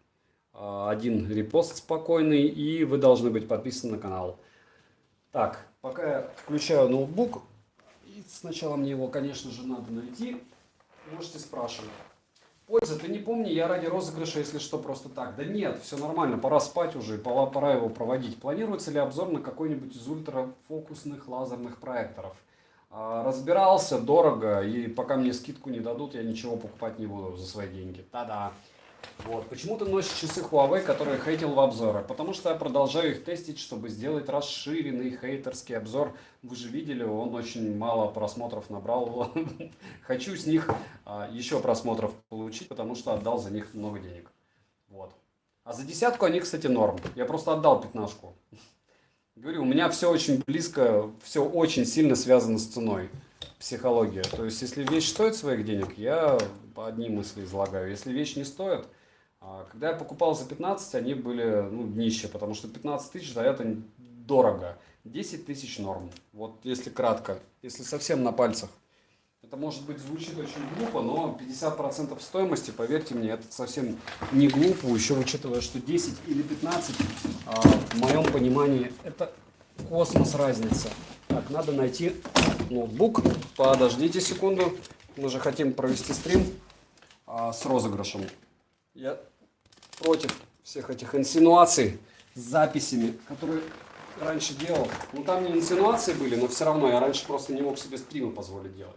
Один репост спокойный, и вы должны быть подписаны на канал. Так, пока я включаю ноутбук, и сначала мне его, конечно же, надо найти. Можете спрашивать. Польза, ты не помни, я ради розыгрыша, если что, просто так. Да нет, все нормально, пора спать уже, пора его проводить. Планируется ли обзор на какой-нибудь из ультрафокусных лазерных проекторов? Разбирался, дорого, и пока мне скидку не дадут, я ничего покупать не буду за свои деньги. Та-да. Вот. Почему ты носишь часы Huawei, которые хейтил в обзорах? Потому что я продолжаю их тестить, чтобы сделать расширенный хейтерский обзор. Вы же видели, он очень мало просмотров набрал. Хочу с них еще просмотров получить, потому что отдал за них много денег. Вот. А за десятку они, кстати, норм. Я просто отдал 15. Говорю, у меня все очень близко, все очень сильно связано с ценой. Психология. То есть, если вещь стоит своих денег, я одни мысли излагаю. Если вещь не стоит, когда я покупал за 15, они были днище, потому что 15 тысяч за это дорого. 10 тысяч норм. Вот если кратко, если совсем на пальцах. Это может быть звучит очень глупо, но 50% стоимости, поверьте мне, это совсем не глупо, еще учитывая, что 10 или 15, в моем понимании, это космос разница. Так, надо найти ноутбук. Подождите секунду. Мы же хотим провести стрим с розыгрышем. Я против всех этих инсинуаций с записями, которые раньше делал. Ну там не инсинуации были, но все равно я раньше просто не мог себе стримы позволить делать.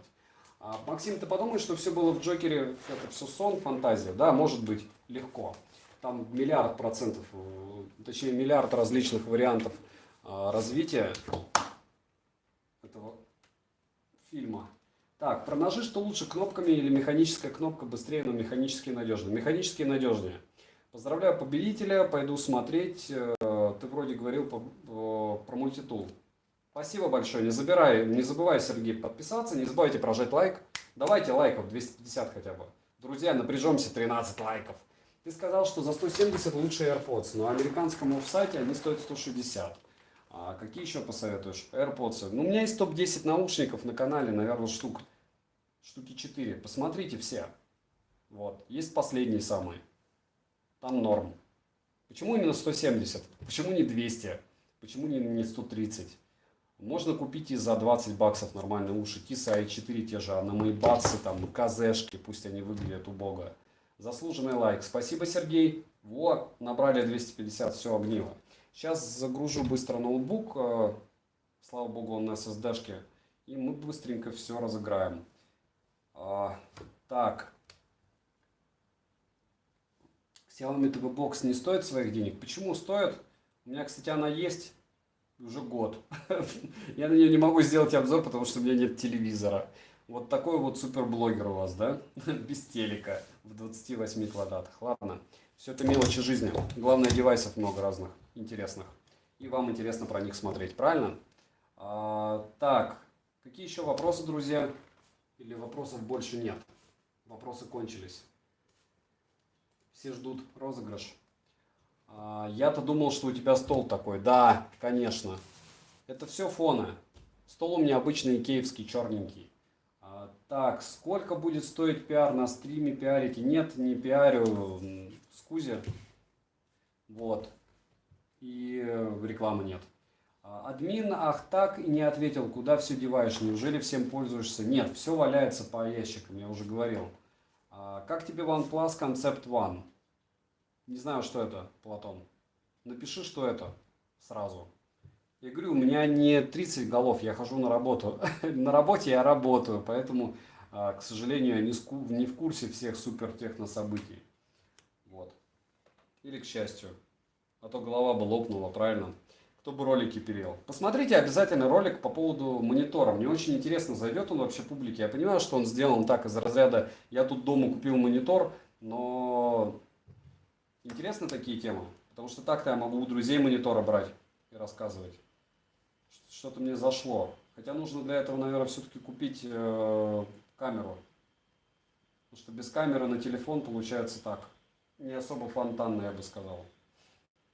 Максим, ты подумаешь, что все было в Джокере, это все сон, фантазия? Да, может быть, легко. Там миллиард процентов, точнее миллиард различных вариантов развития этого фильма. Так, про ножи, что лучше, кнопками или механическая кнопка быстрее, но механически надежнее? Механически надежнее. Поздравляю победителя, пойду смотреть. Ты вроде говорил про мультитул. Спасибо большое, не забывай, Сергей, подписаться, не забывайте прожать лайк. Давайте лайков, 250 хотя бы. Друзья, напряжемся, 13 лайков. Ты сказал, что за 170 лучше AirPods, но американскому сайте они стоят 160. А какие еще посоветуешь? AirPods. Ну, у меня есть топ-10 наушников на канале, наверное, штуки 4. Посмотрите все. Вот. Есть последний самый. Там норм. Почему именно 170? Почему не 200? Почему не 130? Можно купить и за 20 баксов нормальные уши. Тисы i4 те же, на мои баксы, там, КЗшки, пусть они выглядят убого. Заслуженный лайк. Спасибо, Сергей. Вот, набрали 250, все огниво. Сейчас загружу быстро ноутбук. Слава богу, он на SSD-шке. И мы быстренько все разыграем. Так. Xiaomi TV Box не стоит своих денег. Почему стоит? У меня, кстати, она есть уже год. Я на нее не могу сделать обзор, потому что у меня нет телевизора. Вот такой вот суперблогер у вас, да? Без телека в 28 квадратах. Ладно, все это мелочи жизни. Главное, девайсов много разных, интересных. И вам интересно про них смотреть, правильно? Так, какие еще вопросы, друзья? Или вопросов больше нет? Вопросы кончились. Все ждут розыгрыш. Я-то думал, что у тебя стол такой. Да, конечно. Это все фоны. Стол у меня обычный икеевский, черненький. Так, сколько будет стоить пиар на стриме? Пиарите? Нет, не пиарю. Скузи. Вот. И рекламы нет. Админ, ах так, и не ответил, куда все деваешь. Неужели всем пользуешься? Нет, все валяется по ящикам, я уже говорил. Как тебе OnePlus Concept One? Не знаю, что это, Платон. Напиши, что это сразу. Я говорю, у меня не 30 голов, я хожу на работу. На работе я работаю, поэтому, к сожалению, я не в курсе всех супер технособытий. Вот. Или к счастью. А то голова бы лопнула, правильно? Кто бы ролики перел. Посмотрите обязательно ролик по поводу монитора. Мне очень интересно, зайдет он вообще публике. Я понимаю, что он сделан так из разряда, я тут дома купил монитор, но Интересны такие темы? Потому что так-то я могу у друзей монитора брать и рассказывать. Что-то мне зашло. Хотя нужно для этого, наверное, все-таки купить камеру. Потому что без камеры на телефон получается так. Не особо фонтанно, я бы сказал.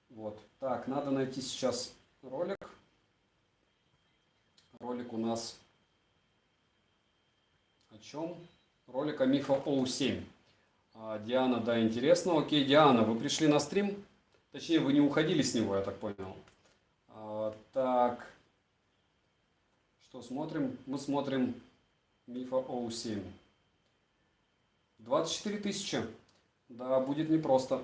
Вот. Так, надо найти сейчас ролик. Ролик у нас о чем? Ролик о Мифа OU7. Диана, да, интересно. Окей, Диана, вы пришли на стрим? Точнее, вы не уходили с него, я так понял. Так, что смотрим? Мы смотрим Мифа OU7. 24 тысячи. Да, будет непросто.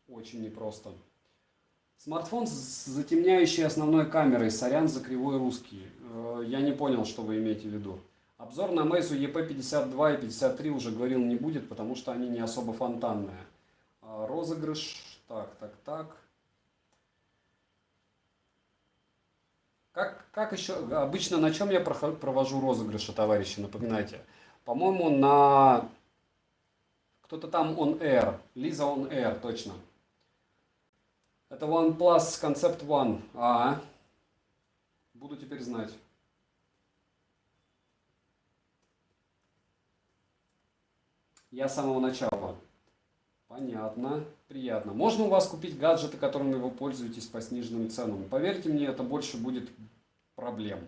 Очень непросто. Смартфон с затемняющей основной камерой. Сорян за кривой русский. Я не понял, что вы имеете в виду. Обзор на Meizu EP52 и 53 уже говорил не будет, потому что они не особо фонтанные. Розыгрыш. Так. Как еще? Обычно на чем я провожу розыгрыши, товарищи, напоминайте. По-моему, на... Кто-то там On Air. Лиза On Air, точно. Это OnePlus Concept One. Буду теперь знать. Я с самого начала. Понятно. Приятно. Можно у вас купить гаджеты, которыми вы пользуетесь по сниженным ценам? Поверьте мне, это больше будет проблем.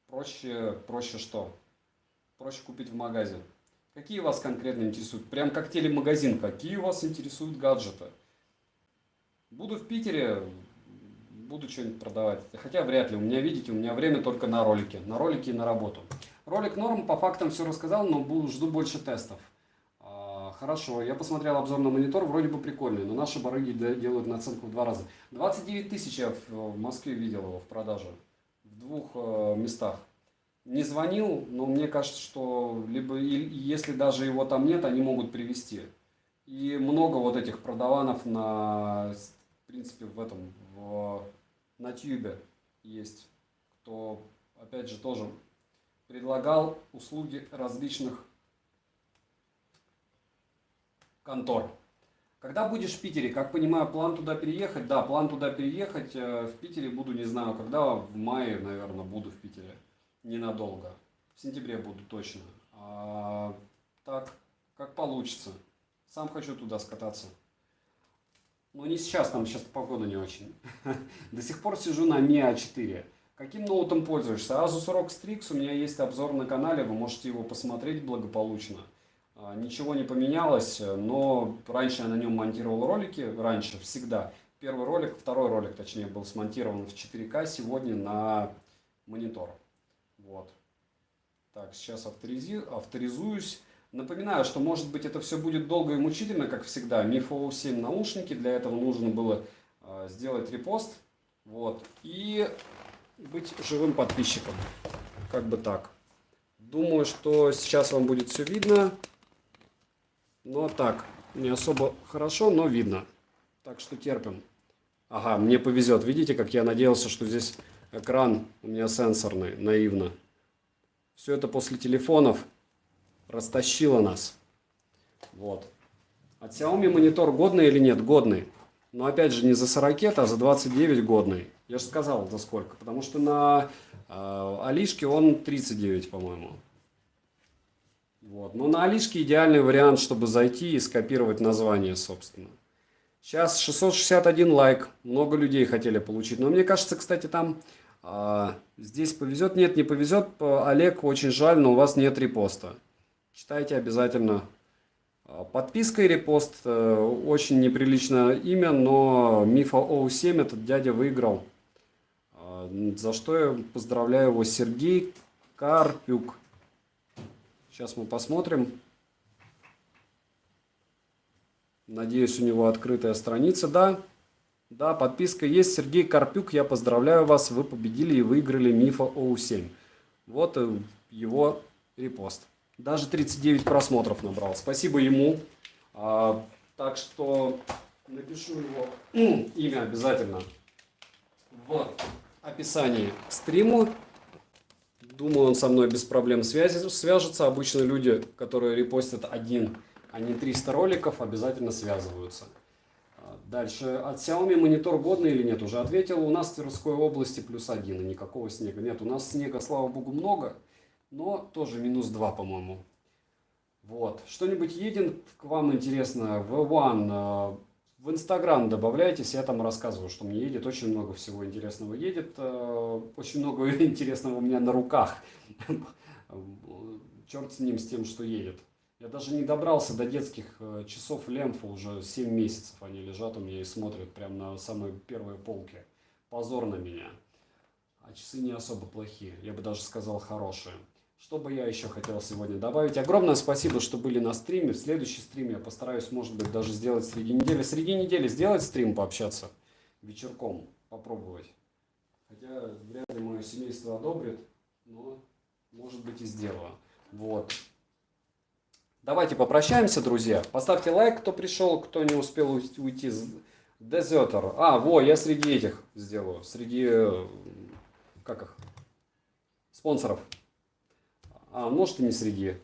Проще что? Проще купить в магазе. Какие вас конкретно интересуют? Прям как телемагазин. Какие вас интересуют гаджеты? Буду в Питере, буду что-нибудь продавать. Хотя вряд ли. У меня, видите, у меня время только на ролики. На ролики и на работу. Ролик норм, по фактам все рассказал, но жду больше тестов. Хорошо, я посмотрел обзор на монитор, вроде бы прикольный, но наши барыги делают наценку в 2 раза. 29 тысяч я в Москве видел его в продаже. В 2 местах. Не звонил, но мне кажется, что либо если даже его там нет, они могут привезти. И много вот этих продаванов на, в принципе, на Тьюбе есть, кто, опять же, тоже предлагал услуги различных контор. Когда будешь в Питере? Как понимаю, план туда переехать? Да, план туда переехать. В Питере буду, не знаю, когда, в мае, наверное, буду в Питере. Ненадолго. В сентябре буду точно. Так, как получится. Сам хочу туда скататься. Но не сейчас, там сейчас погода не очень. До сих пор сижу на Mi A4. Каким ноутом пользуешься? Asus ROG Strix, у меня есть обзор на канале, вы можете его посмотреть благополучно. Ничего не поменялось, но раньше я на нем монтировал ролики, раньше, всегда. Первый ролик, второй ролик, точнее, был смонтирован в 4К, сегодня на монитор. Вот. Так, сейчас авторизуюсь. Напоминаю, что может быть это все будет долго и мучительно, как всегда. Mi OU7 наушники, для этого нужно было сделать репост. Вот. И быть живым подписчиком. Как бы так. Думаю, что сейчас вам будет все видно. Но так, не особо хорошо, но видно. Так что терпим. Ага, мне повезет. Видите, как я надеялся, что здесь экран у меня сенсорный, наивно. Все это после телефонов растащило нас. Вот. От Xiaomi монитор годный или нет? Годный. Но опять же не за 40, а за 29 годный. Я же сказал за сколько. Потому что на Алишке он 39, по-моему. Вот. Но на Алишке идеальный вариант, чтобы зайти и скопировать название, собственно. Сейчас 661 лайк. Много людей хотели получить. Но мне кажется, кстати, там здесь повезет. Нет, не повезет. Олег, очень жаль, но у вас нет репоста. Читайте обязательно. Подписка и репост. Очень неприличное имя, но Мифа OU7 этот дядя выиграл. За что я поздравляю его. Сергей Карпюк. Сейчас мы посмотрим. Надеюсь, у него открытая страница. Да, подписка есть. Сергей Карпюк, я поздравляю вас. Вы победили и выиграли Мифа OU7. Вот его репост. Даже 39 просмотров набрал. Спасибо ему. Так что напишу его имя обязательно в описании к стриму. Думаю, он со мной без проблем свяжется. Обычно люди, которые репостят один а не 300 роликов, обязательно связываются. Дальше, от Xiaomi монитор годный или нет? Уже ответил, у нас в Тверской области +1, и никакого снега нет. У нас снега, слава богу, много, но тоже -2, по-моему. Вот. Что-нибудь едет к вам интересно? V1, в Инстаграм добавляйтесь, я там рассказываю, что мне едет. Очень много всего интересного едет. Очень много интересного у меня на руках. Черт с ним, с тем, что едет. Я даже не добрался до детских часов Лемфа, уже 7 месяцев они лежат у меня и смотрят прямо на самой первой полке. Позор на меня. А часы не особо плохие, я бы даже сказал хорошие. Что бы я еще хотел сегодня добавить? Огромное спасибо, что были на стриме. В следующий стрим я постараюсь, может быть, даже сделать среди недели. Среди недели сделать стрим, пообщаться вечерком, попробовать. Хотя вряд ли мое семейство одобрит, но может быть и сделаю. Вот. Давайте попрощаемся, друзья. Поставьте лайк, кто пришел, кто не успел уйти. Дезертор. Я среди этих сделаю. Среди, как их, спонсоров. Может и не среди.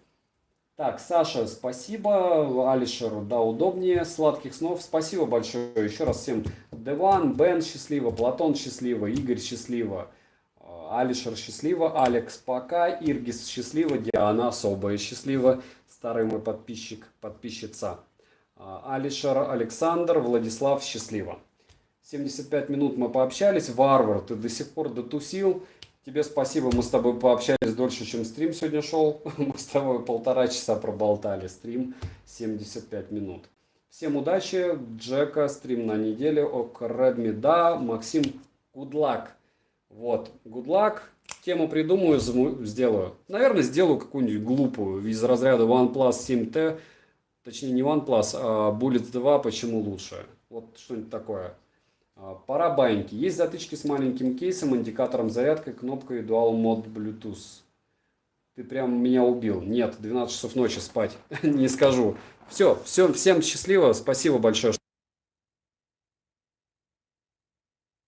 Так, Саша, спасибо. Алишер, да, удобнее. Сладких снов. Спасибо большое. Еще раз всем. Деван, Бен, счастливо. Платон, счастливо. Игорь, счастливо. Алишер, счастливо. Алекс, пока. Иргис, счастливо. Диана, особая, счастливо. Старый мой подписчик, подписчица. Алишер, Александр, Владислав, счастливо. 75 минут мы пообщались. Варвар, ты до сих пор дотусил. Тебе спасибо, мы с тобой пообщались дольше, чем стрим сегодня шел. Мы с тобой 1,5 часа проболтали. Стрим 75 минут. Всем удачи. Джека, стрим на неделе. Ок, Redmi, да. Максим, good luck. Вот, good luck. Тему придумаю, сделаю. Наверное, сделаю какую-нибудь глупую из разряда OnePlus 7T. Точнее, не OnePlus, а Bullet 2, почему лучше. Вот что-нибудь такое. Пора баиньки. Есть затычки с маленьким кейсом, индикатором зарядкой, кнопкой Dual Mode Bluetooth. Ты прям меня убил. Нет, 12 часов ночи спать не скажу. Все, всем счастливо. Спасибо большое.